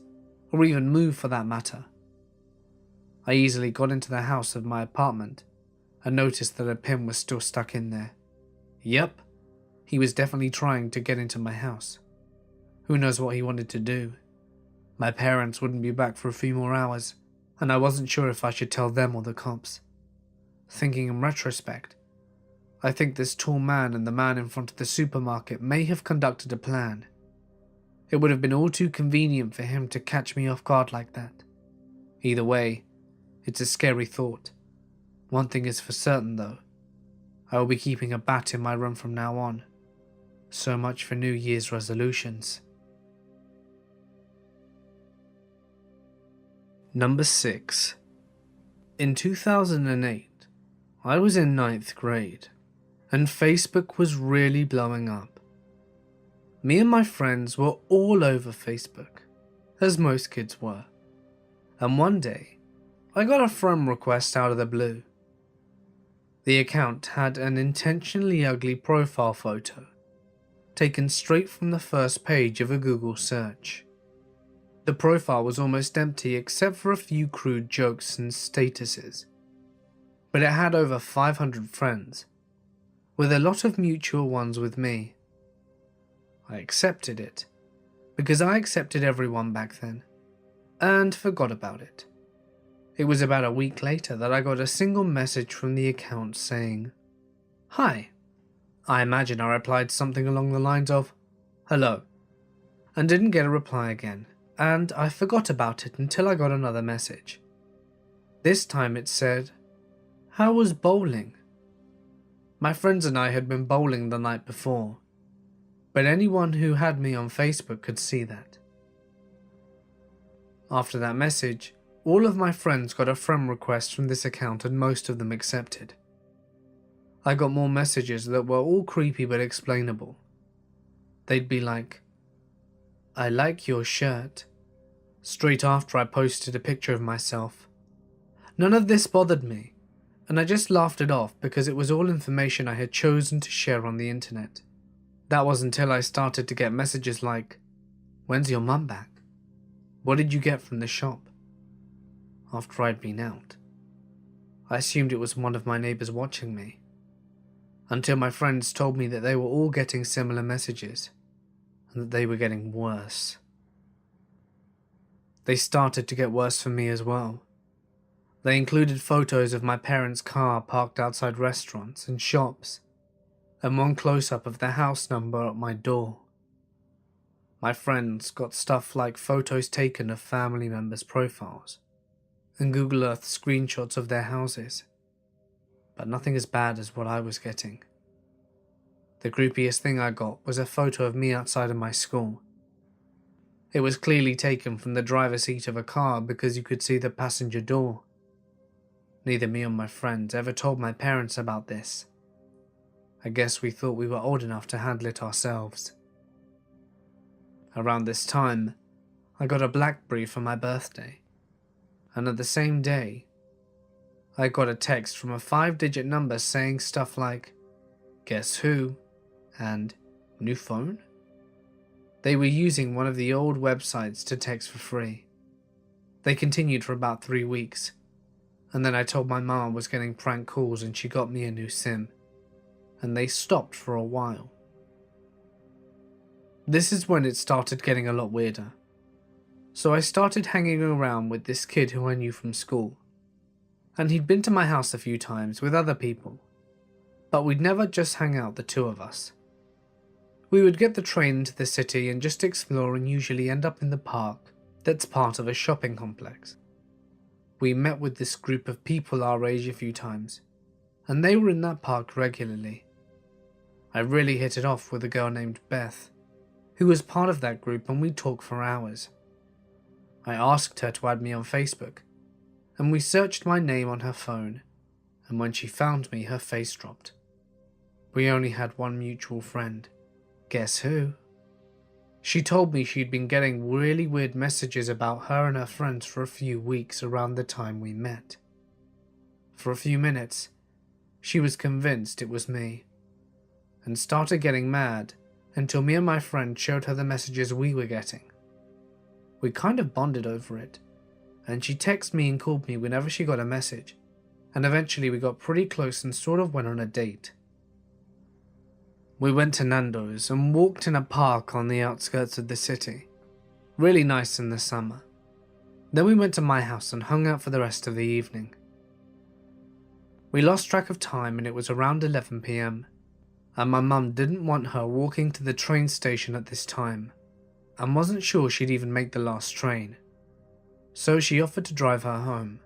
or even move for that matter. I easily got into the house of my apartment and noticed that a pin was still stuck in there. Yep, he was definitely trying to get into my house. Who knows what he wanted to do? My parents wouldn't be back for a few more hours, and I wasn't sure if I should tell them or the cops. Thinking in retrospect, I think this tall man and the man in front of the supermarket may have conducted a plan. It would have been all too convenient for him to catch me off guard like that. Either way, it's a scary thought. One thing is for certain though, I will be keeping a bat in my room from now on. So much for New Year's resolutions. Number 6. In 2008, I was in 9th grade, and Facebook was really blowing up. Me and my friends were all over Facebook, as most kids were, and one day, I got a friend request out of the blue. The account had an intentionally ugly profile photo, taken straight from the first page of a Google search. The profile was almost empty except for a few crude jokes and statuses, but it had over 500 friends, with a lot of mutual ones with me. I accepted it, because I accepted everyone back then, and forgot about it. It was about a week later that I got a single message from the account saying, "Hi." I imagine I replied something along the lines of, "Hello," and didn't get a reply again, and I forgot about it until I got another message. This time it said, "How was bowling?" My friends and I had been bowling the night before, but anyone who had me on Facebook could see that. After that message, all of my friends got a friend request from this account and most of them accepted. I got more messages that were all creepy but explainable. They'd be like, "I like your shirt," straight after I posted a picture of myself. None of this bothered me, and I just laughed it off because it was all information I had chosen to share on the internet. That was until I started to get messages like, "When's your mum back? What did you get from the shop?" After I'd been out, I assumed it was one of my neighbours watching me, until my friends told me that they were all getting similar messages, and that they were getting worse. They started to get worse for me as well. They included photos of my parents' car parked outside restaurants and shops, and one close-up of the house number at my door. My friends got stuff like photos taken of family members' profiles, and Google Earth screenshots of their houses, but nothing as bad as what I was getting. The creepiest thing I got was a photo of me outside of my school. It was clearly taken from the driver's seat of a car because you could see the passenger door. Neither me or my friends ever told my parents about this. I guess we thought we were old enough to handle it ourselves. Around this time, I got a BlackBerry for my birthday, and at the same day, I got a text from a 5-digit number saying stuff like, "Guess who?" and "New phone?" They were using one of the old websites to text for free. They continued for about 3 weeks, and then I told my mom I was getting prank calls and she got me a new SIM, and they stopped for a while. This is when it started getting a lot weirder. So I started hanging around with this kid who I knew from school, and he'd been to my house a few times with other people, but we'd never just hang out, the two of us. We would get the train into the city and just explore and usually end up in the park that's part of a shopping complex. We met with this group of people our age a few times, and they were in that park regularly. I really hit it off with a girl named Beth, who was part of that group, and we'd talk for hours. I asked her to add me on Facebook, and we searched my name on her phone, and when she found me, her face dropped. We only had one mutual friend. Guess who? She told me she'd been getting really weird messages about her and her friends for a few weeks around the time we met. For a few minutes, she was convinced it was me, and started getting mad until me and my friend showed her the messages we were getting. We kind of bonded over it, and she texted me and called me whenever she got a message, and eventually we got pretty close and sort of went on a date. We went to Nando's and walked in a park on the outskirts of the city. Really nice in the summer. Then we went to my house and hung out for the rest of the evening. We lost track of time and it was around 11 PM, and my mum didn't want her walking to the train station at this time, and wasn't sure she'd even make the last train, so she offered to drive her home.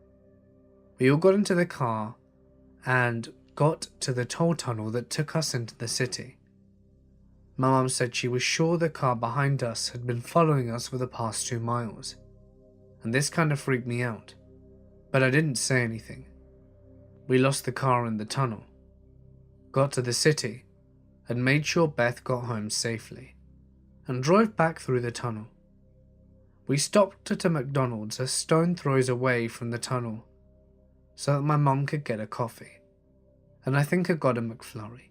We all got into the car and got to the toll tunnel that took us into the city. My mum said she was sure the car behind us had been following us for the past 2 miles, and this kind of freaked me out, but I didn't say anything. We lost the car in the tunnel, got to the city, and made sure Beth got home safely, and drove back through the tunnel. We stopped at a McDonald's a stone throws away from the tunnel so that my mum could get a coffee, and I think I got a McFlurry,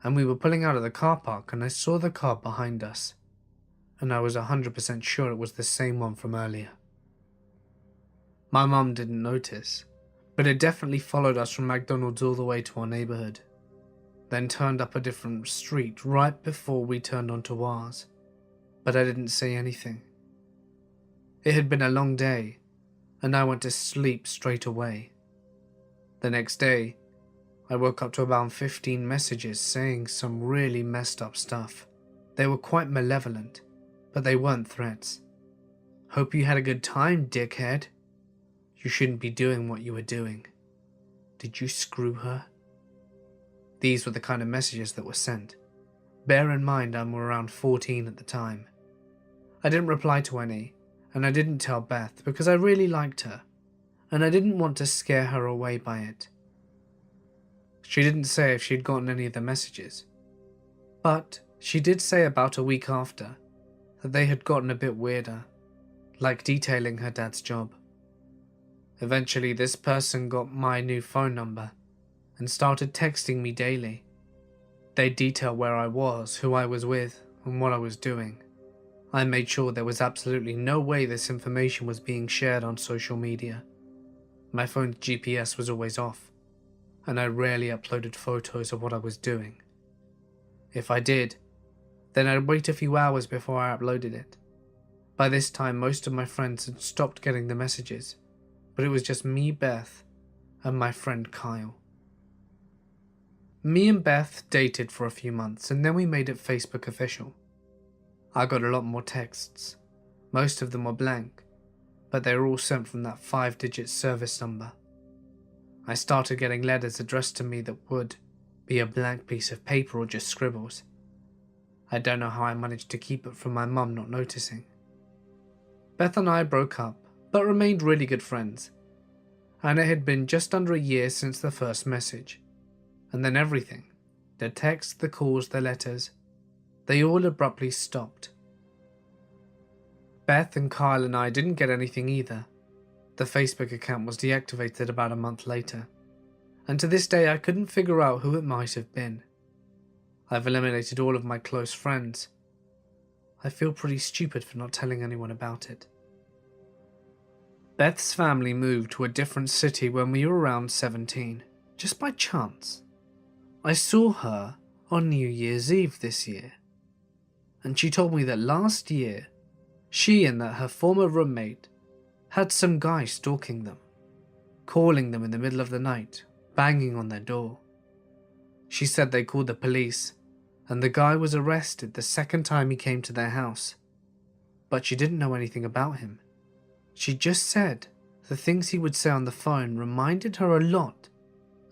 and we were pulling out of the car park and I saw the car behind us, and I was 100% sure it was the same one from earlier. My mum didn't notice, but it definitely followed us from McDonald's all the way to our neighbourhood, then turned up a different street right before we turned onto ours, but I didn't say anything. It had been a long day, and I went to sleep straight away. The next day, I woke up to about 15 messages saying some really messed up stuff. They were quite malevolent, but they weren't threats. "Hope you had a good time, dickhead. You shouldn't be doing what you were doing. Did you screw her?" These were the kind of messages that were sent. Bear in mind I'm around 14 at the time. I didn't reply to any, and I didn't tell Beth because I really liked her, and I didn't want to scare her away by it. She didn't say if she'd gotten any of the messages, but she did say about a week after that they had gotten a bit weirder, like detailing her dad's job. Eventually this person got my new phone number and started texting me daily. They'd detail where I was, who I was with, and what I was doing. I made sure there was absolutely no way this information was being shared on social media. My phone's GPS was always off, and I rarely uploaded photos of what I was doing. If I did, then I'd wait a few hours before I uploaded it. By this time, most of my friends had stopped getting the messages, but it was just me, Beth, and my friend Kyle. Me and Beth dated for a few months, and then we made it Facebook official. I got a lot more texts. Most of them were blank, but they were all sent from that 5-digit service number. I started getting letters addressed to me that would be a blank piece of paper or just scribbles. I don't know how I managed to keep it from my mum not noticing. Beth and I broke up, but remained really good friends, and it had been just under a year since the first message. And then everything, the texts, the calls, the letters, they all abruptly stopped. Beth and Kyle and I didn't get anything either, The Facebook account was deactivated about a month later, and to this day I couldn't figure out who it might have been. I've eliminated all of my close friends. I feel pretty stupid for not telling anyone about it. Beth's family moved to a different city when we were around 17, just by chance. I saw her on New Year's Eve this year, and she told me that last year she and her former roommate had some guy stalking them, calling them in the middle of the night, banging on their door. She said they called the police, and the guy was arrested the second time he came to their house, but she didn't know anything about him. She just said the things he would say on the phone reminded her a lot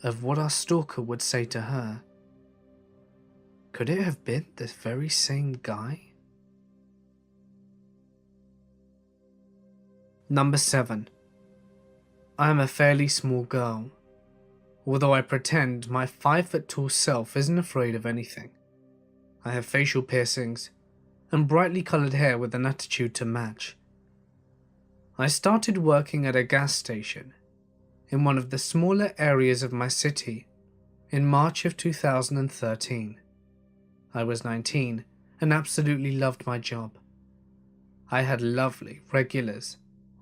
of what our stalker would say to her. Could it have been the very same guy? Number 7. I am a fairly small girl, although I pretend my 5-foot-tall self isn't afraid of anything. I have facial piercings and brightly coloured hair with an attitude to match. I started working at a gas station in one of the smaller areas of my city in March of 2013. I was 19 and absolutely loved my job. I had lovely regulars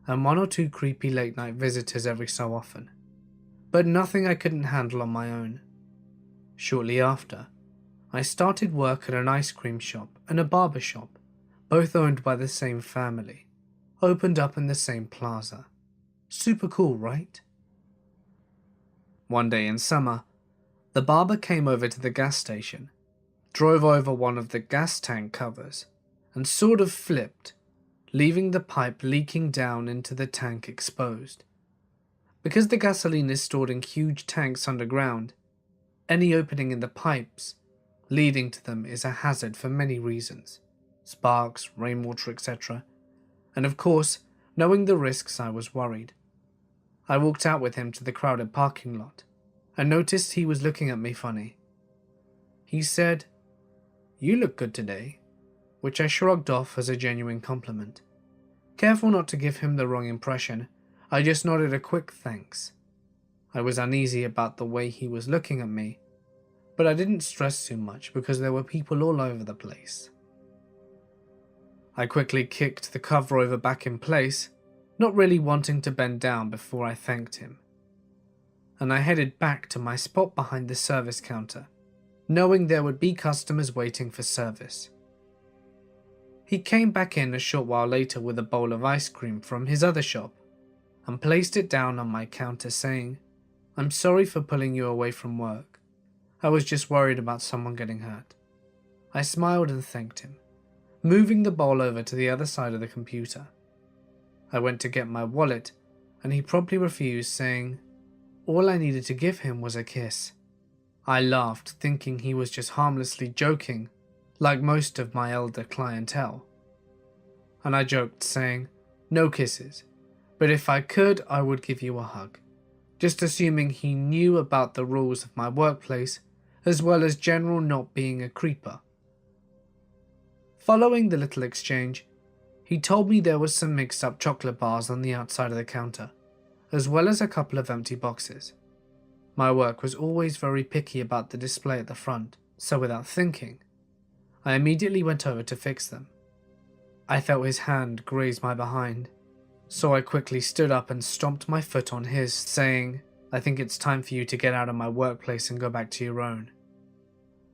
and 1 or 2 creepy late night visitors every so often, but nothing I couldn't handle on my own. Shortly after, I started work at an ice cream shop and a barber shop, both owned by the same family, opened up in the same plaza. Super cool, right? One day in summer, the barber came over to the gas station, drove over one of the gas tank covers, and sort of flipped, leaving the pipe leaking down into the tank exposed. Because the gasoline is stored in huge tanks underground, any opening in the pipes leading to them is a hazard for many reasons: sparks, rainwater, etc. And of course, knowing the risks, I was worried. I walked out with him to the crowded parking lot and noticed he was looking at me funny. He said, "You look good today," which I shrugged off as a genuine compliment. Careful not to give him the wrong impression, I just nodded a quick thanks. I was uneasy about the way he was looking at me, but I didn't stress too much because there were people all over the place. I quickly kicked the cover over back in place, not really wanting to bend down before I thanked him, and I headed back to my spot behind the service counter, knowing there would be customers waiting for service. He came back in a short while later with a bowl of ice cream from his other shop and placed it down on my counter saying, "I'm sorry for pulling you away from work. I was just worried about someone getting hurt." I smiled and thanked him, moving the bowl over to the other side of the computer. I went to get my wallet and he promptly refused, saying all I needed to give him was a kiss. I laughed, thinking he was just harmlessly joking, like most of my elder clientele. And I joked, saying, "No kisses, but if I could, I would give you a hug," just assuming he knew about the rules of my workplace, as well as general not being a creeper. Following the little exchange, he told me there was some mixed up chocolate bars on the outside of the counter, as well as a couple of empty boxes. My work was always very picky about the display at the front, so without thinking, I immediately went over to fix them. I felt his hand graze my behind, so I quickly stood up and stomped my foot on his, saying, "I think it's time for you to get out of my workplace and go back to your own."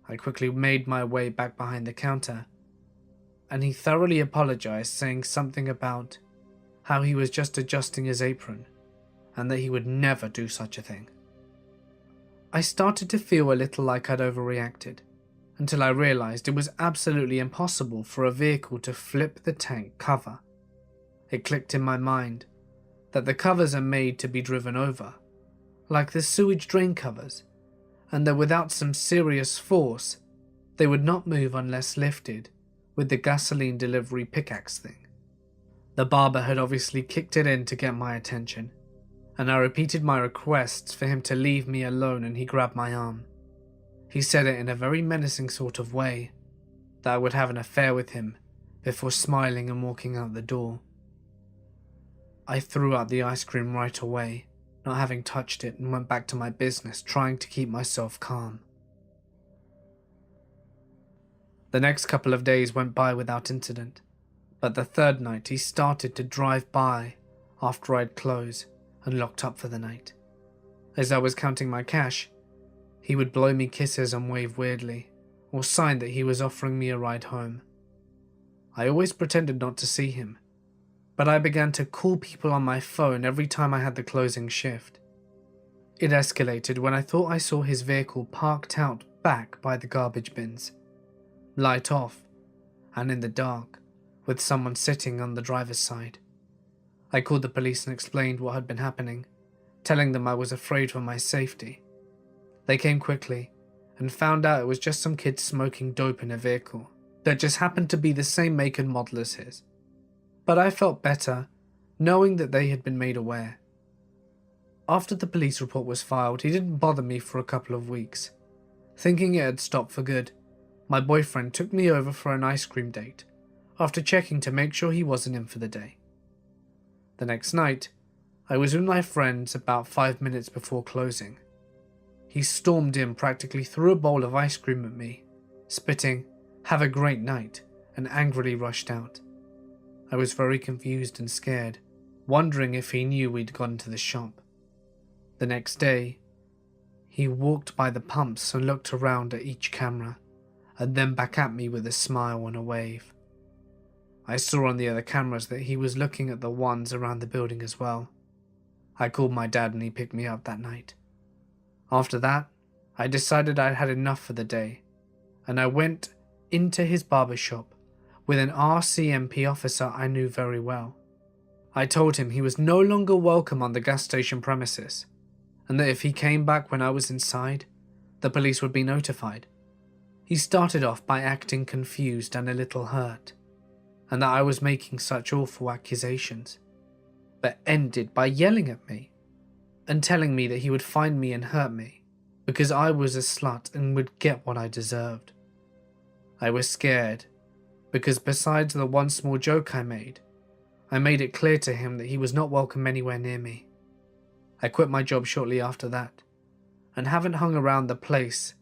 I quickly made my way back behind the counter, and he thoroughly apologized, saying something about how he was just adjusting his apron and that he would never do such a thing. I started to feel a little like I'd overreacted, until I realized it was absolutely impossible for a vehicle to flip the tank cover. It clicked in my mind that the covers are made to be driven over, like the sewage drain covers, and that without some serious force, they would not move unless lifted with the gasoline delivery pickaxe thing. The barber had obviously kicked it in to get my attention, and I repeated my requests for him to leave me alone, and he grabbed my arm. He said it in a very menacing sort of way, that I would have an affair with him, before smiling and walking out the door. I threw out the ice cream right away, not having touched it, and went back to my business, trying to keep myself calm. The next couple of days went by without incident, but the third night he started to drive by after I'd closed and locked up for the night. As I was counting my cash, he would blow me kisses and wave weirdly, or sign that he was offering me a ride home. I always pretended not to see him, but I began to call people on my phone every time I had the closing shift. It escalated when I thought I saw his vehicle parked out back by the garbage bins, light off, and in the dark, with someone sitting on the driver's side. I called the police and explained what had been happening, telling them I was afraid for my safety. They came quickly and found out it was just some kid smoking dope in a vehicle that just happened to be the same make and model as his. But I felt better knowing that they had been made aware. After the police report was filed, he didn't bother me for a couple of weeks. Thinking it had stopped for good, my boyfriend took me over for an ice cream date after checking to make sure he wasn't in for the day. The next night, I was with my friends about 5 minutes before closing. He stormed in, practically threw a bowl of ice cream at me, spitting, "Have a great night," and angrily rushed out. I was very confused and scared, wondering if he knew we'd gone to the shop. The next day, he walked by the pumps and looked around at each camera, and then back at me with a smile and a wave. I saw on the other cameras that he was looking at the ones around the building as well. I called my dad and he picked me up that night. After that, I decided I'd had enough for the day, and I went into his barber shop with an RCMP officer I knew very well. I told him he was no longer welcome on the gas station premises, and that if he came back when I was inside, the police would be notified. He started off by acting confused and a little hurt, and that I was making such awful accusations, but ended by yelling at me and telling me that he would find me and hurt me because I was a slut and would get what I deserved. I was scared because besides the one small joke I made it clear to him that he was not welcome anywhere near me. I quit my job shortly after that and haven't hung around the place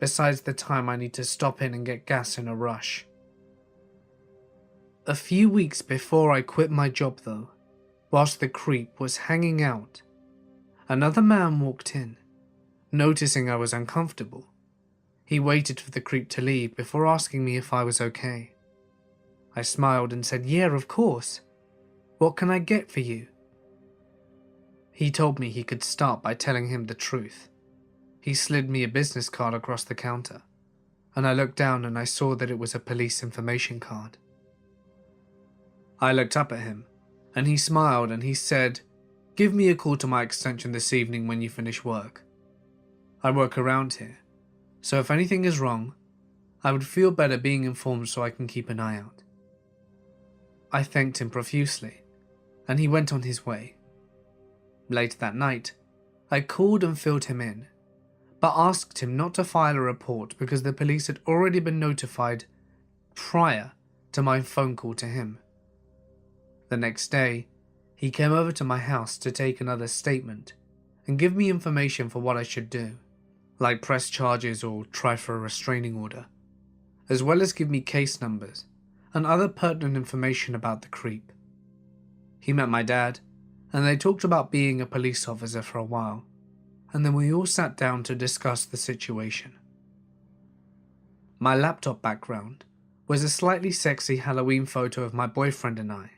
besides the time I need to stop in and get gas in a rush. A few weeks before I quit my job though, whilst the creep was hanging out, another man walked in. Noticing I was uncomfortable, he waited for the creep to leave before asking me if I was okay. I smiled and said, "Yeah, of course. What can I get for you?" He told me he could start by telling him the truth. He slid me a business card across the counter, and I looked down and I saw that it was a police information card. I looked up at him, and he smiled and he said, "Give me a call to my extension this evening when you finish work. I work around here, so if anything is wrong, I would feel better being informed so I can keep an eye out." I thanked him profusely, and he went on his way. Later that night, I called and filled him in, but asked him not to file a report because the police had already been notified prior to my phone call to him. The next day, he came over to my house to take another statement and give me information for what I should do, like press charges or try for a restraining order, as well as give me case numbers and other pertinent information about the creep. He met my dad, and they talked about being a police officer for a while, and then we all sat down to discuss the situation. My laptop background was a slightly sexy Halloween photo of my boyfriend and I,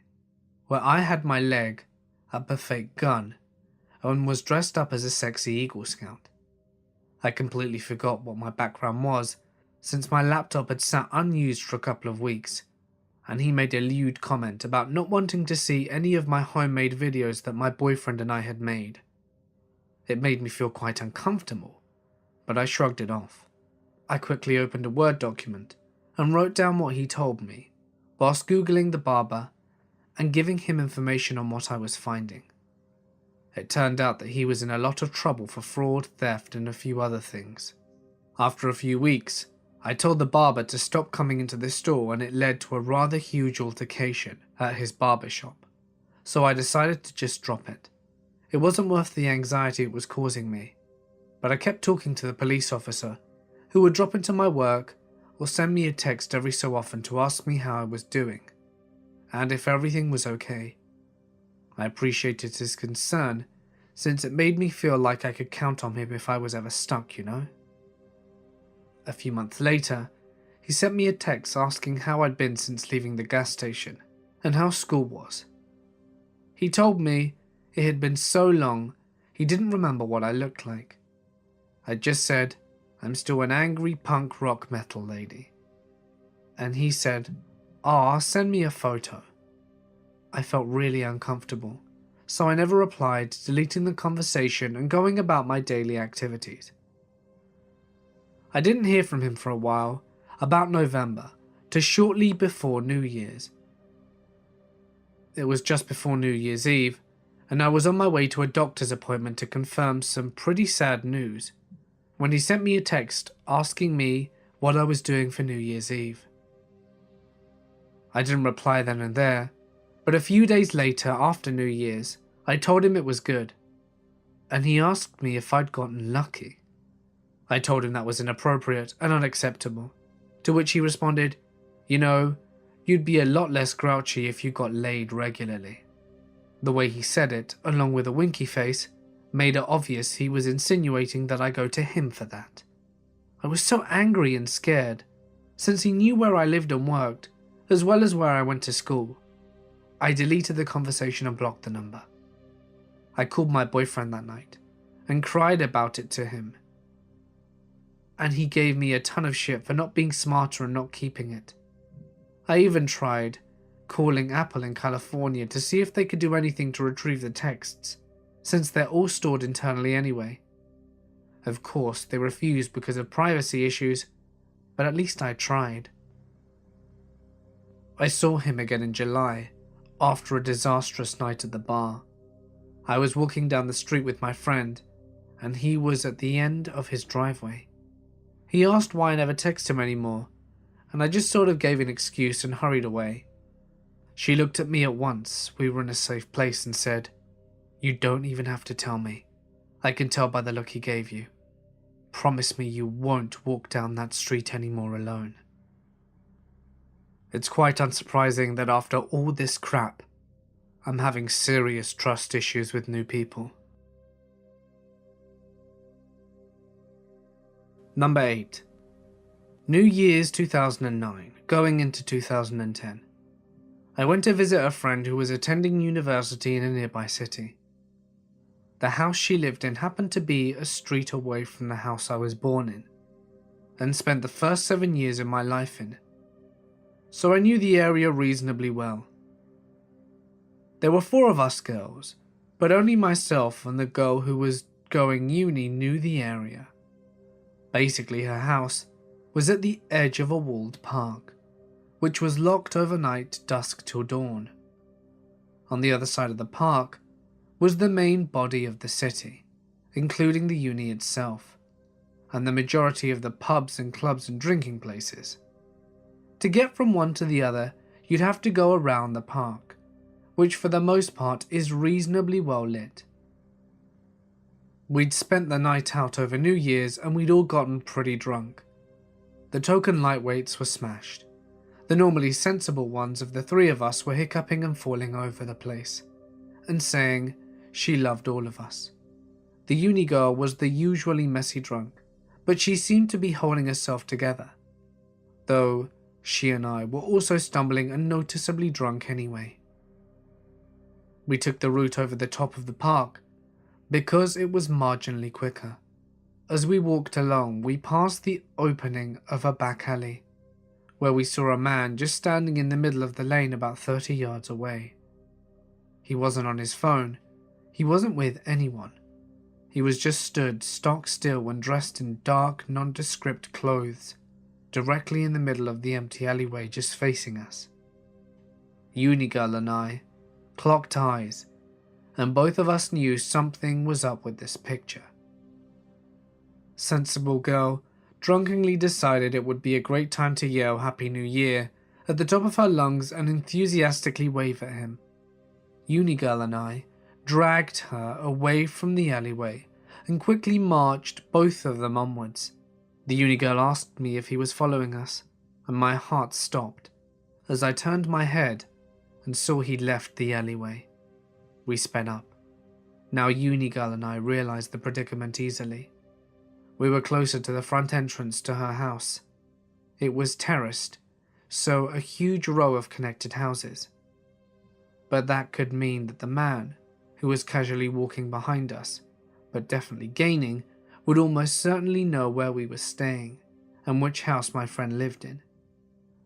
where I had my leg up a fake gun and was dressed up as a sexy Eagle Scout. I completely forgot what my background was since my laptop had sat unused for a couple of weeks, and he made a lewd comment about not wanting to see any of my homemade videos that my boyfriend and I had made. It made me feel quite uncomfortable, but I shrugged it off. I quickly opened a Word document and wrote down what he told me, whilst Googling the barber and giving him information on what I was finding. It turned out that he was in a lot of trouble for fraud, theft, and a few other things. After a few weeks, I told the barber to stop coming into the store, and it led to a rather huge altercation at his barber shop. so I decided to just drop it. It wasn't worth the anxiety it was causing me, but I kept talking to the police officer, who would drop into my work or send me a text every so often to ask me how I was doing, and if everything was okay. I appreciated his concern, since it made me feel like I could count on him if I was ever stuck, you know? A few months later, he sent me a text asking how I'd been since leaving the gas station, and how school was. He told me it had been so long he didn't remember what I looked like. I just said, I'm still an angry punk rock metal lady. And he said, "Aw, send me a photo." I felt really uncomfortable, so I never replied, deleting the conversation and going about my daily activities. I didn't hear from him for a while, about November, to shortly before New Year's. It was just before New Year's Eve, and I was on my way to a doctor's appointment to confirm some pretty sad news, when he sent me a text asking me what I was doing for New Year's Eve. I didn't reply then and there, but a few days later after New Year's, I told him it was good, and he asked me if I'd gotten lucky. I told him that was inappropriate and unacceptable, to which he responded, "You know, you'd be a lot less grouchy if you got laid regularly." The way he said it, along with a winky face, made it obvious he was insinuating that I go to him for that. I was so angry and scared, since he knew where I lived and worked, as well as where I went to school. I deleted the conversation and blocked the number. I called my boyfriend that night, and cried about it to him. And he gave me a ton of shit for not being smarter and not keeping it. I even tried calling Apple in California to see if they could do anything to retrieve the texts, since they're all stored internally anyway. Of course, they refused because of privacy issues, but at least I tried. I saw him again in July, after a disastrous night at the bar. I was walking down the street with my friend, and he was at the end of his driveway. He asked why I never text him anymore, and I just sort of gave an excuse and hurried away. She looked at me at once, we were in a safe place, and said, "You don't even have to tell me. I can tell by the look he gave you. Promise me you won't walk down that street anymore alone." It's quite unsurprising that after all this crap, I'm having serious trust issues with new people. Number 8. New Year's 2009, going into 2010. I went to visit a friend who was attending university in a nearby city. The house she lived in happened to be a street away from the house I was born in, and spent the first 7 years of my life in, so I knew the area reasonably well. There were 4 of us girls, but only myself and the girl who was going uni knew the area. Basically, her house was at the edge of a walled park, which was locked overnight dusk till dawn. On the other side of the park was the main body of the city, including the uni itself, and the majority of the pubs and clubs and drinking places. To get from one to the other, you'd have to go around the park, which for the most part is reasonably well lit. We'd spent the night out over New Year's and we'd all gotten pretty drunk. The token lightweights were smashed. The normally sensible ones of the 3 of us were hiccuping and falling over the place, and saying she loved all of us. The uni girl was the usually messy drunk, but she seemed to be holding herself together, though she and I were also stumbling and noticeably drunk anyway. We took the route over the top of the park, because it was marginally quicker. As we walked along, we passed the opening of a back alley, where we saw a man just standing in the middle of the lane about 30 yards away. He wasn't on his phone, he wasn't with anyone. He was just stood stock still and dressed in dark, nondescript clothes, directly in the middle of the empty alleyway just facing us. Uni girl and I clocked eyes, and both of us knew something was up with this picture. Sensible girl drunkenly decided it would be a great time to yell Happy New Year at the top of her lungs and enthusiastically wave at him. Unigirl and I dragged her away from the alleyway and quickly marched both of them onwards. The Unigirl asked me if he was following us, and my heart stopped as I turned my head and saw he'd left the alleyway. We sped up. Now Unigirl and I realized the predicament easily. We were closer to the front entrance to her house. It was terraced, so a huge row of connected houses. But that could mean that the man, who was casually walking behind us, but definitely gaining, would almost certainly know where we were staying and which house my friend lived in.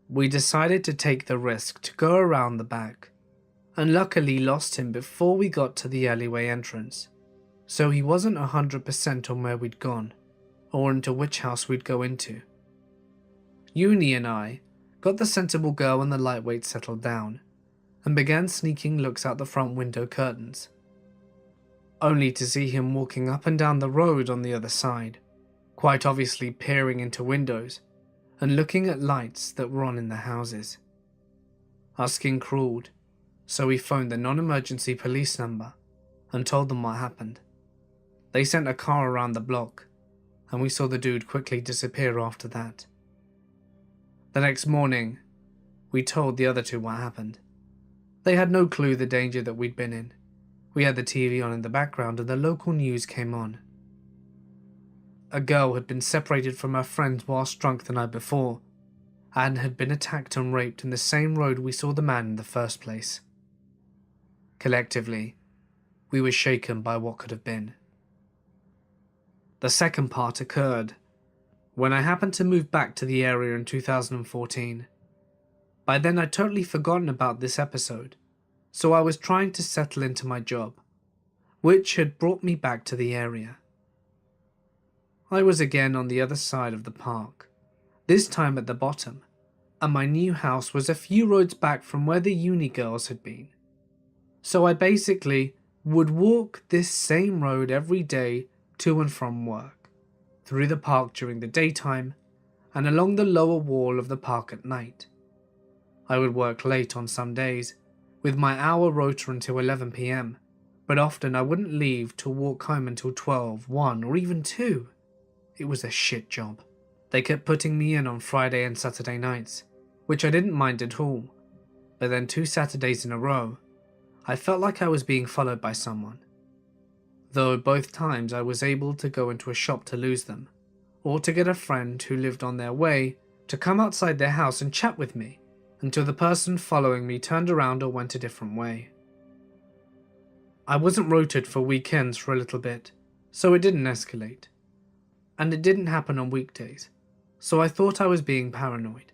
We decided to take the risk to go around the back, and luckily lost him before we got to the alleyway entrance, so he wasn't 100% on where we'd gone, or into which house we'd go into. Uni and I got the sensible girl and the lightweight settled down, and began sneaking looks out the front window curtains, only to see him walking up and down the road on the other side, quite obviously peering into windows and looking at lights that were on in the houses. Our skin crawled, so we phoned the non-emergency police number and told them what happened. They sent a car around the block, and we saw the dude quickly disappear after that. The next morning, we told the other two what happened. They had no clue the danger that we'd been in. We had the TV on in the background and the local news came on. A girl had been separated from her friends whilst drunk the night before, and had been attacked and raped in the same road we saw the man in the first place. Collectively, we were shaken by what could have been. The second part occurred when I happened to move back to the area in 2014. By then I'd totally forgotten about this episode, so I was trying to settle into my job, which had brought me back to the area. I was again on the other side of the park, this time at the bottom, and my new house was a few roads back from where the uni girls had been. So I basically would walk this same road every day to and from work, through the park during the daytime, and along the lower wall of the park at night. I would work late on some days, with my hour rota until 11 PM, but often I wouldn't leave to walk home until 12, 1 or even 2. It was a shit job. They kept putting me in on Friday and Saturday nights, which I didn't mind at all, but then 2 Saturdays in a row, I felt like I was being followed by someone. Though both times I was able to go into a shop to lose them, or to get a friend who lived on their way to come outside their house and chat with me, until the person following me turned around or went a different way. I wasn't rotated for weekends for a little bit, so it didn't escalate. And it didn't happen on weekdays, so I thought I was being paranoid.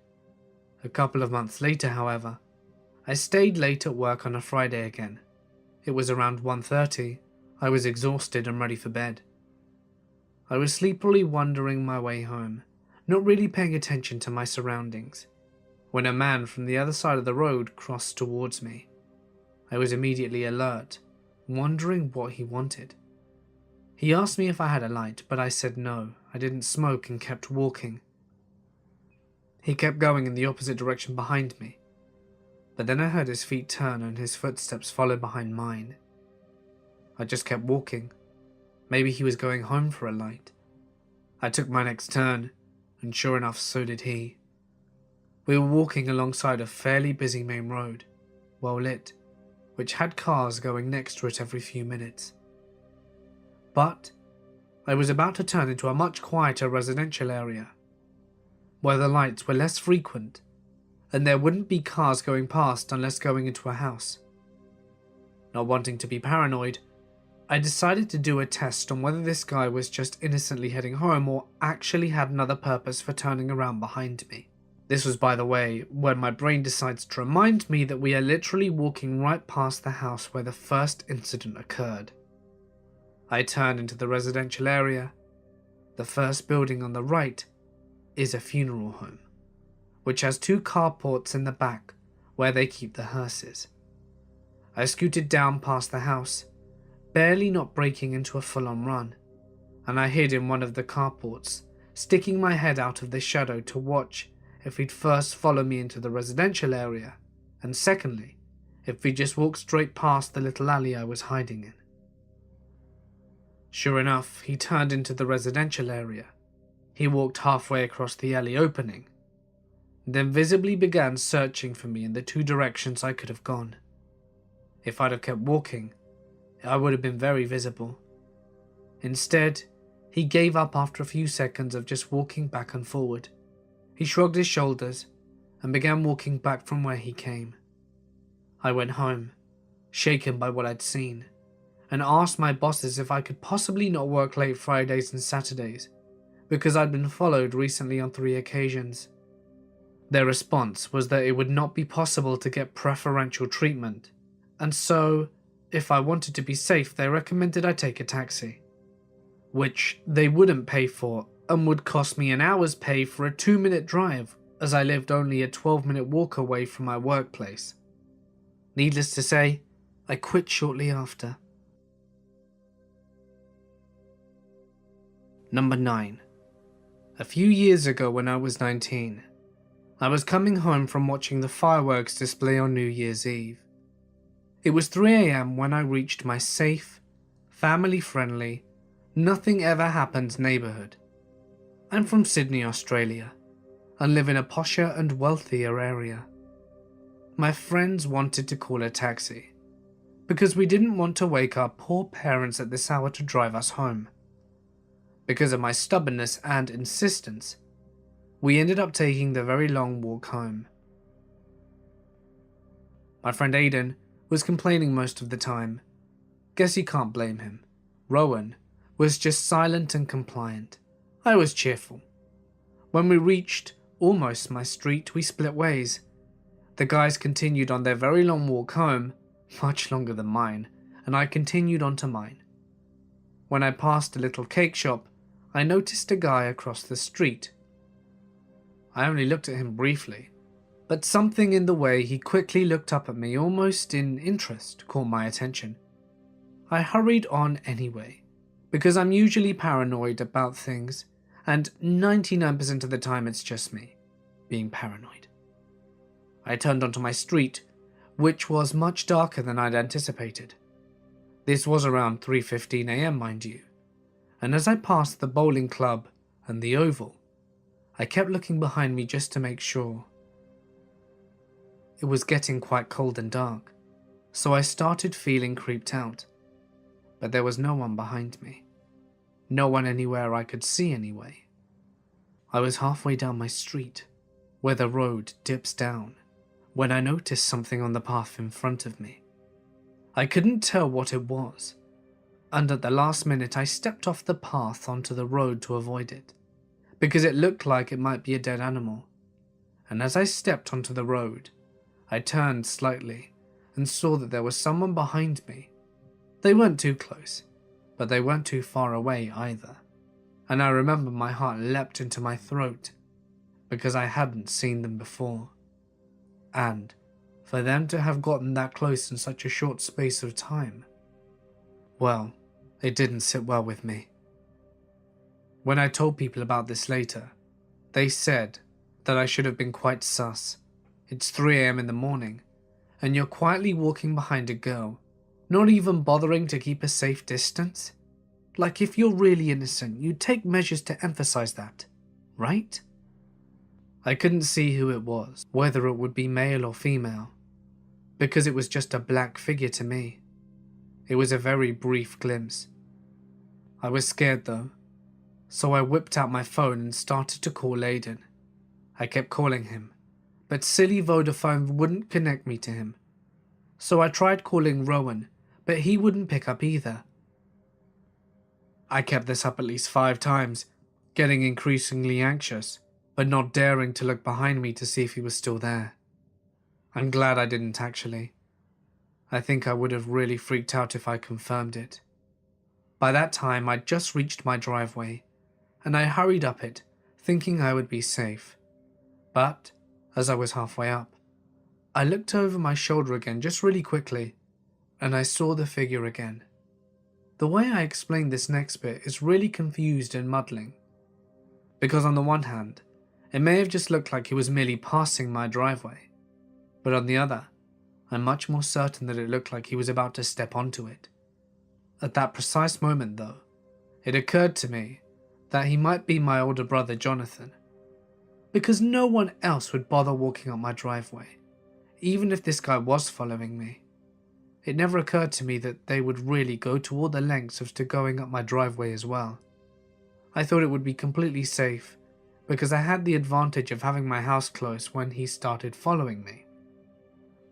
A couple of months later, however, I stayed late at work on a Friday again. It was around 1:30, I was exhausted and ready for bed. I was sleepily wandering my way home, not really paying attention to my surroundings, when a man from the other side of the road crossed towards me. I was immediately alert, wondering what he wanted. He asked me if I had a light, but I said no, I didn't smoke and kept walking. He kept going in the opposite direction behind me, but then I heard his feet turn and his footsteps follow behind mine. I just kept walking. Maybe he was going home for a light. I took my next turn, and sure enough, so did he. We were walking alongside a fairly busy main road, well lit, which had cars going next to it every few minutes. But I was about to turn into a much quieter residential area, where the lights were less frequent, and there wouldn't be cars going past unless going into a house. Not wanting to be paranoid, I decided to do a test on whether this guy was just innocently heading home or actually had another purpose for turning around behind me. This was, by the way, when my brain decides to remind me that we are literally walking right past the house where the first incident occurred. I turned into the residential area. The first building on the right is a funeral home, which has 2 carports in the back where they keep the hearses. I scooted down past the house, barely not breaking into a full-on run, and I hid in one of the carports, sticking my head out of the shadow to watch if he'd first follow me into the residential area, and secondly, if we just walked straight past the little alley I was hiding in. Sure enough, he turned into the residential area. He walked halfway across the alley opening, then visibly began searching for me in the two directions I could have gone. If I'd have kept walking, I would have been very visible. Instead, he gave up after a few seconds of just walking back and forward. He shrugged his shoulders and began walking back from where he came. I went home, shaken by what I'd seen, and asked my bosses if I could possibly not work late Fridays and Saturdays, because I'd been followed recently on 3 occasions. Their response was that it would not be possible to get preferential treatment, and so, if I wanted to be safe, they recommended I take a taxi, which they wouldn't pay for and would cost me an hour's pay for a 2-minute drive, as I lived only a 12-minute walk away from my workplace. Needless to say, I quit shortly after. Number 9. A few years ago when I was 19, I was coming home from watching the fireworks display on New Year's Eve. It was 3 AM when I reached my safe, family-friendly, nothing ever happens neighbourhood. I'm from Sydney, Australia, and live in a posher and wealthier area. My friends wanted to call a taxi, because we didn't want to wake our poor parents at this hour to drive us home. Because of my stubbornness and insistence, we ended up taking the very long walk home. My friend Aidan was complaining most of the time. Guess you can't blame him. Rowan was just silent and compliant. I was cheerful. When we reached almost my street, we split ways. The guys continued on their very long walk home, much longer than mine, and I continued on to mine. When I passed a little cake shop, I noticed a guy across the street. I only looked at him briefly, but something in the way he quickly looked up at me, almost in interest, caught my attention. I hurried on anyway, because I'm usually paranoid about things, and 99% of the time it's just me, being paranoid. I turned onto my street, which was much darker than I'd anticipated. This was around 3:15 AM, mind you, and as I passed the bowling club and the oval, I kept looking behind me just to make sure. It was getting quite cold and dark, so I started feeling creeped out, but there was no one behind me. No one anywhere I could see anyway. I was halfway down my street, where the road dips down, when I noticed something on the path in front of me. I couldn't tell what it was, and at the last minute I stepped off the path onto the road to avoid it, because it looked like it might be a dead animal. And as I stepped onto the road, I turned slightly and saw that there was someone behind me. They weren't too close, but they weren't too far away either, and I remember my heart leapt into my throat, because I hadn't seen them before. And for them to have gotten that close in such a short space of time, well, it didn't sit well with me. When I told people about this later, they said that I should have been quite sus. It's 3 AM in the morning, and you're quietly walking behind a girl, not even bothering to keep a safe distance? Like, if you're really innocent, you'd take measures to emphasize that, right? I couldn't see who it was, whether it would be male or female, because it was just a black figure to me. It was a very brief glimpse. I was scared though, so I whipped out my phone and started to call Aidan. I kept calling him, but silly Vodafone wouldn't connect me to him. So I tried calling Rowan, but he wouldn't pick up either. I kept this up at least 5 times, getting increasingly anxious, but not daring to look behind me to see if he was still there. I'm glad I didn't actually. I think I would have really freaked out if I confirmed it. By that time, I'd just reached my driveway, and I hurried up it, thinking I would be safe. But, as I was halfway up, I looked over my shoulder again just really quickly, and I saw the figure again. The way I explain this next bit is really confused and muddling, because on the one hand, it may have just looked like he was merely passing my driveway, but on the other, I'm much more certain that it looked like he was about to step onto it. At that precise moment, though, it occurred to me that he might be my older brother Jonathan, because no one else would bother walking up my driveway, even if this guy was following me. It never occurred to me that they would really go to all the lengths of going up my driveway as well. I thought it would be completely safe, because I had the advantage of having my house close when he started following me.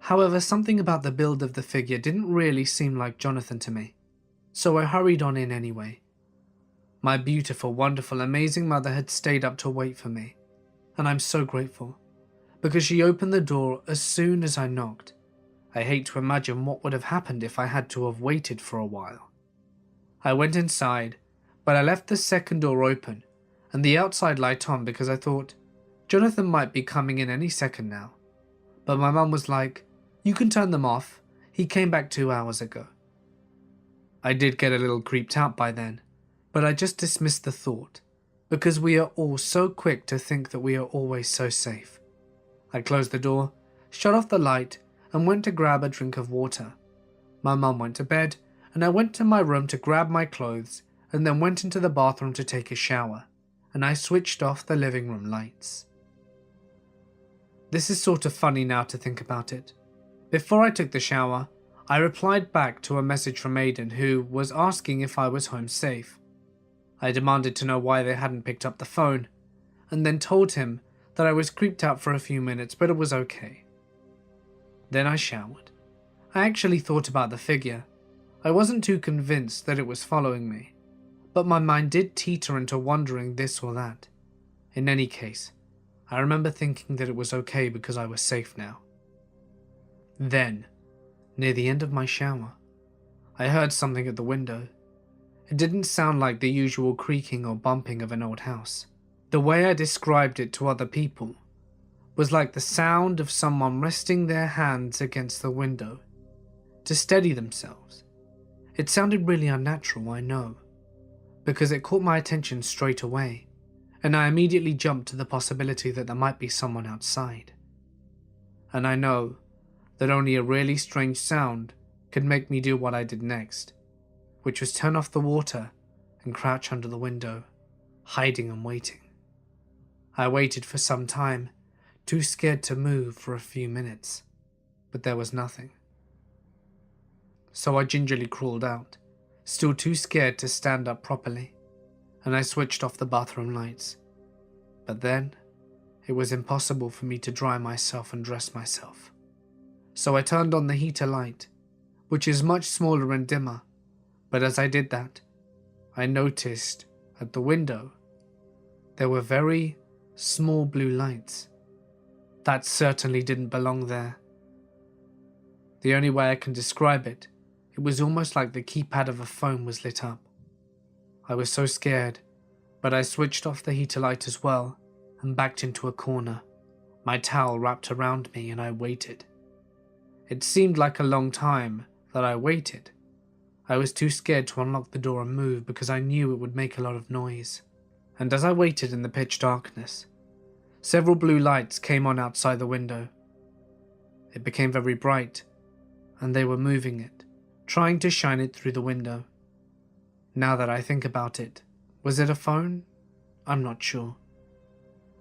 However, something about the build of the figure didn't really seem like Jonathan to me, so I hurried on in anyway. My beautiful, wonderful, amazing mother had stayed up to wait for me, and I'm so grateful, because she opened the door as soon as I knocked. I hate to imagine what would have happened if I had to have waited for a while. I went inside, but I left the second door open and the outside light on because I thought Jonathan might be coming in any second now. But my mum was like, "You can turn them off. He came back 2 hours ago." I did get a little creeped out by then, but I just dismissed the thought, because we are all so quick to think that we are always so safe. I closed the door, shut off the light, and went to grab a drink of water. My mum went to bed, and I went to my room to grab my clothes, and then went into the bathroom to take a shower, and I switched off the living room lights. This is sort of funny now to think about it. Before I took the shower, I replied back to a message from Aidan, who was asking if I was home safe. I demanded to know why they hadn't picked up the phone, and then told him that I was creeped out for a few minutes, but it was okay. Then I showered. I actually thought about the figure. I wasn't too convinced that it was following me, but my mind did teeter into wondering this or that. In any case, I remember thinking that it was okay because I was safe now. Then, near the end of my shower, I heard something at the window. It didn't sound like the usual creaking or bumping of an old house. The way I described it to other people was like the sound of someone resting their hands against the window to steady themselves. It sounded really unnatural, I know, because it caught my attention straight away, and I immediately jumped to the possibility that there might be someone outside. And I know that only a really strange sound could make me do what I did next, which was turn off the water and crouch under the window, hiding and waiting. I waited for some time, too scared to move for a few minutes, but there was nothing. So I gingerly crawled out, still too scared to stand up properly, and I switched off the bathroom lights. But then, it was impossible for me to dry myself and dress myself. So I turned on the heater light, which is much smaller and dimmer, but as I did that, I noticed at the window there were very small blue lights. That certainly didn't belong there. The only way I can describe it, it was almost like the keypad of a phone was lit up. I was so scared, but I switched off the heater light as well and backed into a corner, my towel wrapped around me, and I waited. It seemed like a long time that I waited. I was too scared to unlock the door and move because I knew it would make a lot of noise. And as I waited in the pitch darkness, several blue lights came on outside the window. It became very bright, and they were moving it, trying to shine it through the window. Now that I think about it, was it a phone? I'm not sure.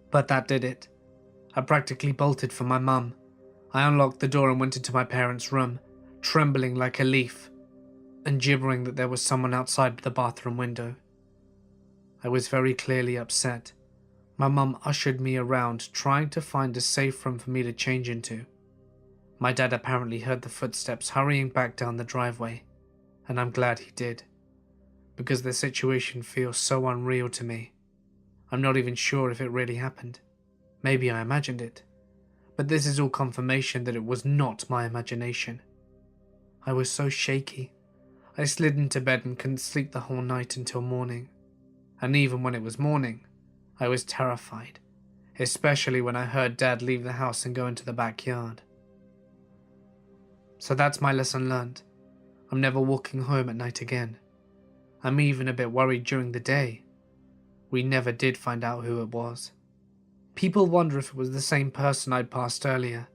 But that did it. I practically bolted for my mum. I unlocked the door and went into my parents' room, trembling like a leaf, and gibbering that there was someone outside the bathroom window. I was very clearly upset. My mum ushered me around, trying to find a safe room for me to change into. My dad apparently heard the footsteps hurrying back down the driveway, and I'm glad he did, because the situation feels so unreal to me. I'm not even sure if it really happened. Maybe I imagined it, but this is all confirmation that it was not my imagination. I was so shaky. I slid into bed and couldn't sleep the whole night until morning, and even when it was morning, I was terrified, especially when I heard Dad leave the house and go into the backyard. So that's my lesson learned. I'm never walking home at night again. I'm even a bit worried during the day. We never did find out who it was. People wonder if it was the same person I'd passed earlier,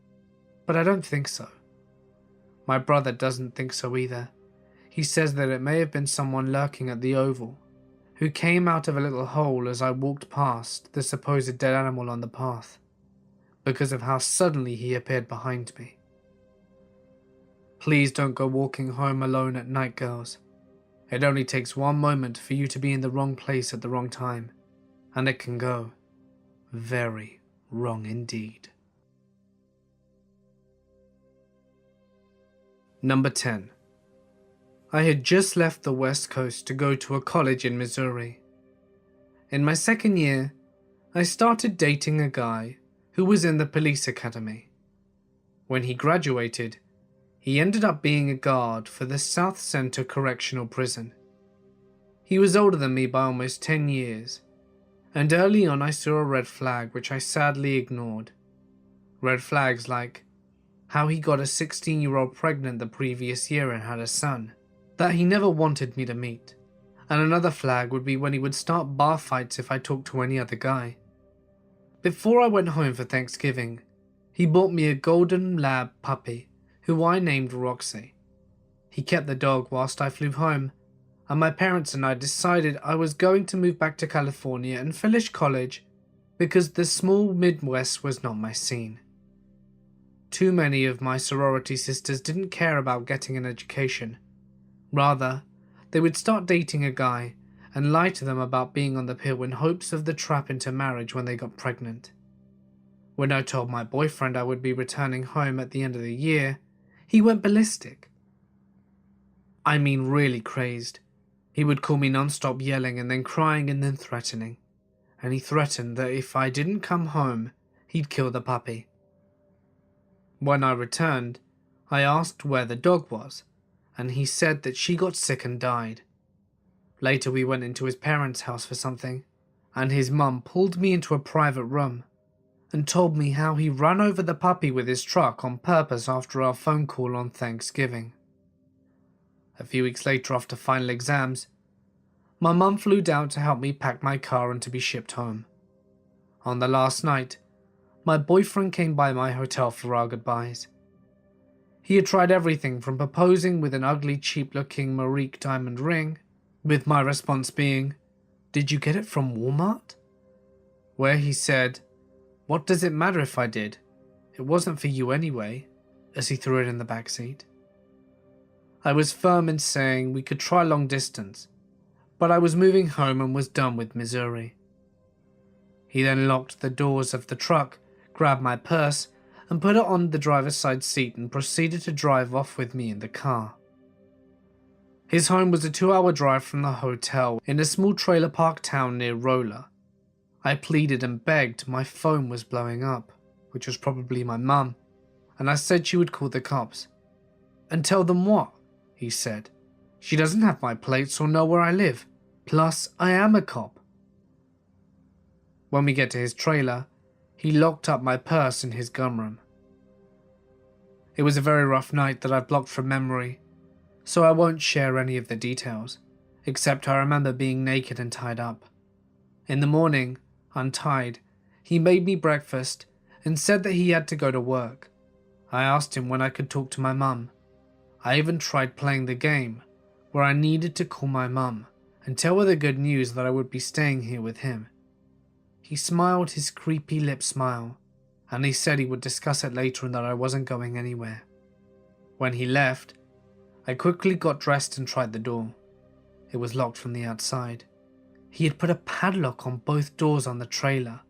but I don't think so. My brother doesn't think so either. He says that it may have been someone lurking at the oval, who came out of a little hole as I walked past the supposed dead animal on the path, because of how suddenly he appeared behind me. Please don't go walking home alone at night, girls. It only takes one moment for you to be in the wrong place at the wrong time, and it can go very wrong indeed. Number 10. I had just left the West Coast to go to a college in Missouri. In my second year, I started dating a guy who was in the police academy. When he graduated, he ended up being a guard for the South Center Correctional Prison. He was older than me by almost 10 years, and early on I saw a red flag which I sadly ignored. Red flags like how he got a 16-year-old pregnant the previous year and had a son that he never wanted me to meet, and another flag would be when he would start bar fights if I talked to any other guy. Before I went home for Thanksgiving, he bought me a golden lab puppy who I named Roxy. He kept the dog whilst I flew home, and my parents and I decided I was going to move back to California and finish college because the small Midwest was not my scene. Too many of my sorority sisters didn't care about getting an education. Rather, they would start dating a guy and lie to them about being on the pill in hopes of the trap into marriage when they got pregnant. When I told my boyfriend I would be returning home at the end of the year, he went ballistic. I mean really crazed. He would call me non-stop, yelling and then crying and then threatening. And he threatened that if I didn't come home, he'd kill the puppy. When I returned, I asked where the dog was, and he said that she got sick and died. Later we went into his parents' house for something, and his mum pulled me into a private room and told me how he ran over the puppy with his truck on purpose after our phone call on Thanksgiving. A few weeks later, after final exams, my mum flew down to help me pack my car and to be shipped home. On the last night, my boyfriend came by my hotel for our goodbyes. He had tried everything from proposing with an ugly, cheap-looking Marique diamond ring, with my response being, "Did you get it from Walmart?" Where he said, "What does it matter if I did? It wasn't for you anyway," as he threw it in the back seat. I was firm in saying we could try long distance, but I was moving home and was done with Missouri. He then locked the doors of the truck, grabbed my purse, and put it on the driver's side seat and proceeded to drive off with me in the car. His home was a 2-hour drive from the hotel in a small trailer park town near Roller. I pleaded and begged, my phone was blowing up, which was probably my mum, and I said she would call the cops. "And tell them what?" he said. "She doesn't have my plates or know where I live. Plus, I am a cop." When we get to his trailer, he locked up my purse in his gun room. It was a very rough night that I've blocked from memory, so I won't share any of the details, except I remember being naked and tied up. In the morning, untied, he made me breakfast and said that he had to go to work. I asked him when I could talk to my mum. I even tried playing the game, where I needed to call my mum and tell her the good news that I would be staying here with him. He smiled his creepy lip smile, and he said he would discuss it later and that I wasn't going anywhere. When he left, I quickly got dressed and tried the door. It was locked from the outside. He had put a padlock on both doors on the trailer.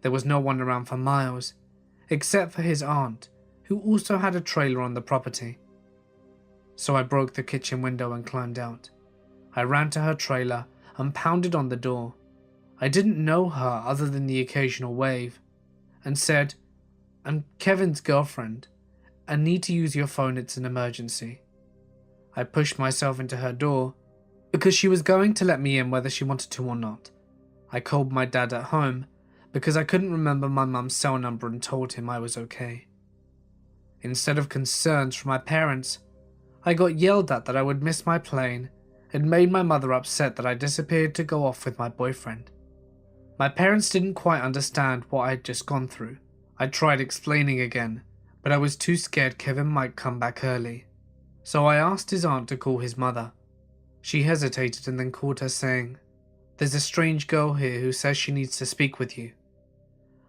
There was no one around for miles, except for his aunt, who also had a trailer on the property. So I broke the kitchen window and climbed out. I ran to her trailer and pounded on the door. I didn't know her other than the occasional wave, and said, "I'm Kevin's girlfriend. I need to use your phone, it's an emergency." I pushed myself into her door, because she was going to let me in whether she wanted to or not. I called my dad at home, because I couldn't remember my mum's cell number, and told him I was okay. Instead of concerns from my parents, I got yelled at that I would miss my plane, and made my mother upset that I disappeared to go off with my boyfriend. My parents didn't quite understand what I had just gone through. I tried explaining again, but I was too scared Kevin might come back early, so I asked his aunt to call his mother. She hesitated and then called her saying, "There's a strange girl here who says she needs to speak with you."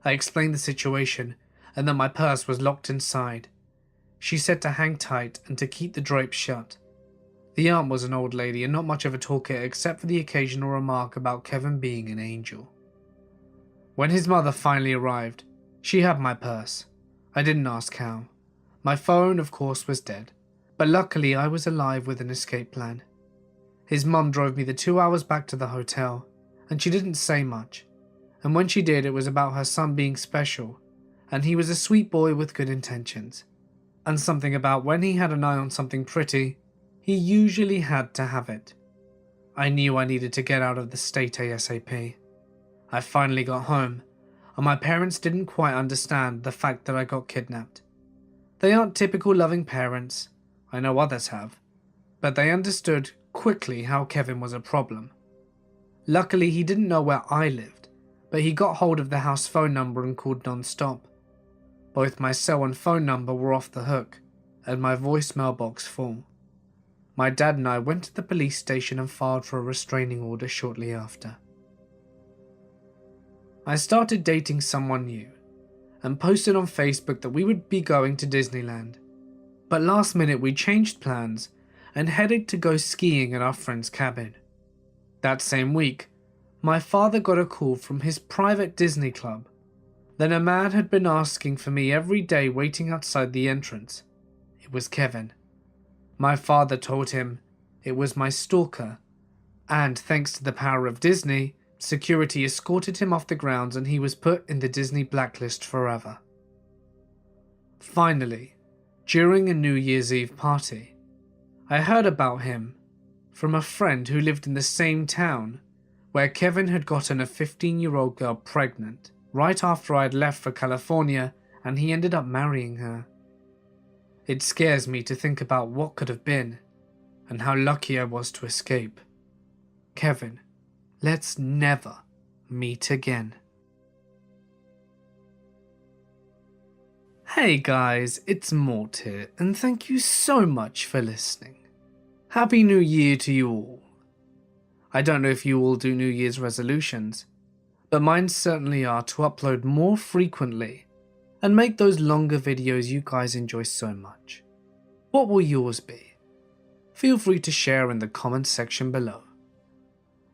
I explained the situation and that my purse was locked inside. She said to hang tight and to keep the drapes shut. The aunt was an old lady and not much of a talker except for the occasional remark about Kevin being an angel. When his mother finally arrived, she had my purse. I didn't ask how. My phone, of course, was dead, but luckily I was alive with an escape plan. His mum drove me the 2 hours back to the hotel, and she didn't say much, and when she did it was about her son being special, and he was a sweet boy with good intentions, and something about when he had an eye on something pretty, he usually had to have it. I knew I needed to get out of the state ASAP. I finally got home, and my parents didn't quite understand the fact that I got kidnapped. They aren't typical loving parents, I know others have, but they understood quickly how Kevin was a problem. Luckily he didn't know where I lived, but he got hold of the house phone number and called non-stop. Both my cell and phone number were off the hook, and my voicemail box full. My dad and I went to the police station and filed for a restraining order shortly after. I started dating someone new, and posted on Facebook that we would be going to Disneyland, but last minute we changed plans and headed to go skiing at our friend's cabin. That same week, my father got a call from his private Disney club that a man had been asking for me every day waiting outside the entrance. It was Kevin. My father told him it was my stalker, and thanks to the power of Disney, security escorted him off the grounds and he was put in the Disney blacklist forever. Finally, during a New Year's Eve party, I heard about him from a friend who lived in the same town where Kevin had gotten a 15-year-old girl pregnant right after I had left for California and he ended up marrying her. It scares me to think about what could have been and how lucky I was to escape. Kevin, let's never meet again. Hey guys, it's Mort here, and thank you so much for listening. Happy New Year to you all. I don't know if you all do New Year's resolutions, but mine certainly are to upload more frequently and make those longer videos you guys enjoy so much. What will yours be? Feel free to share in the comments section below.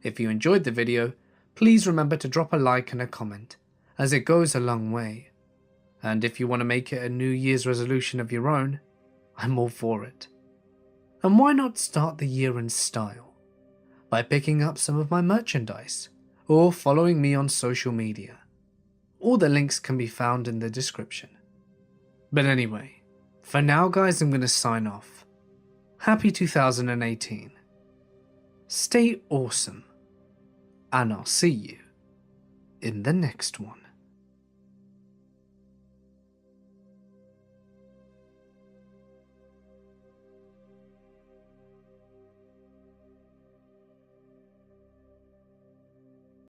If you enjoyed the video, please remember to drop a like and a comment, as it goes a long way. And if you want to make it a New Year's resolution of your own, I'm all for it. And why not start the year in style? By picking up some of my merchandise, or following me on social media. All the links can be found in the description. But anyway, for now guys, I'm going to sign off. Happy 2018. Stay awesome. And I'll see you in the next one.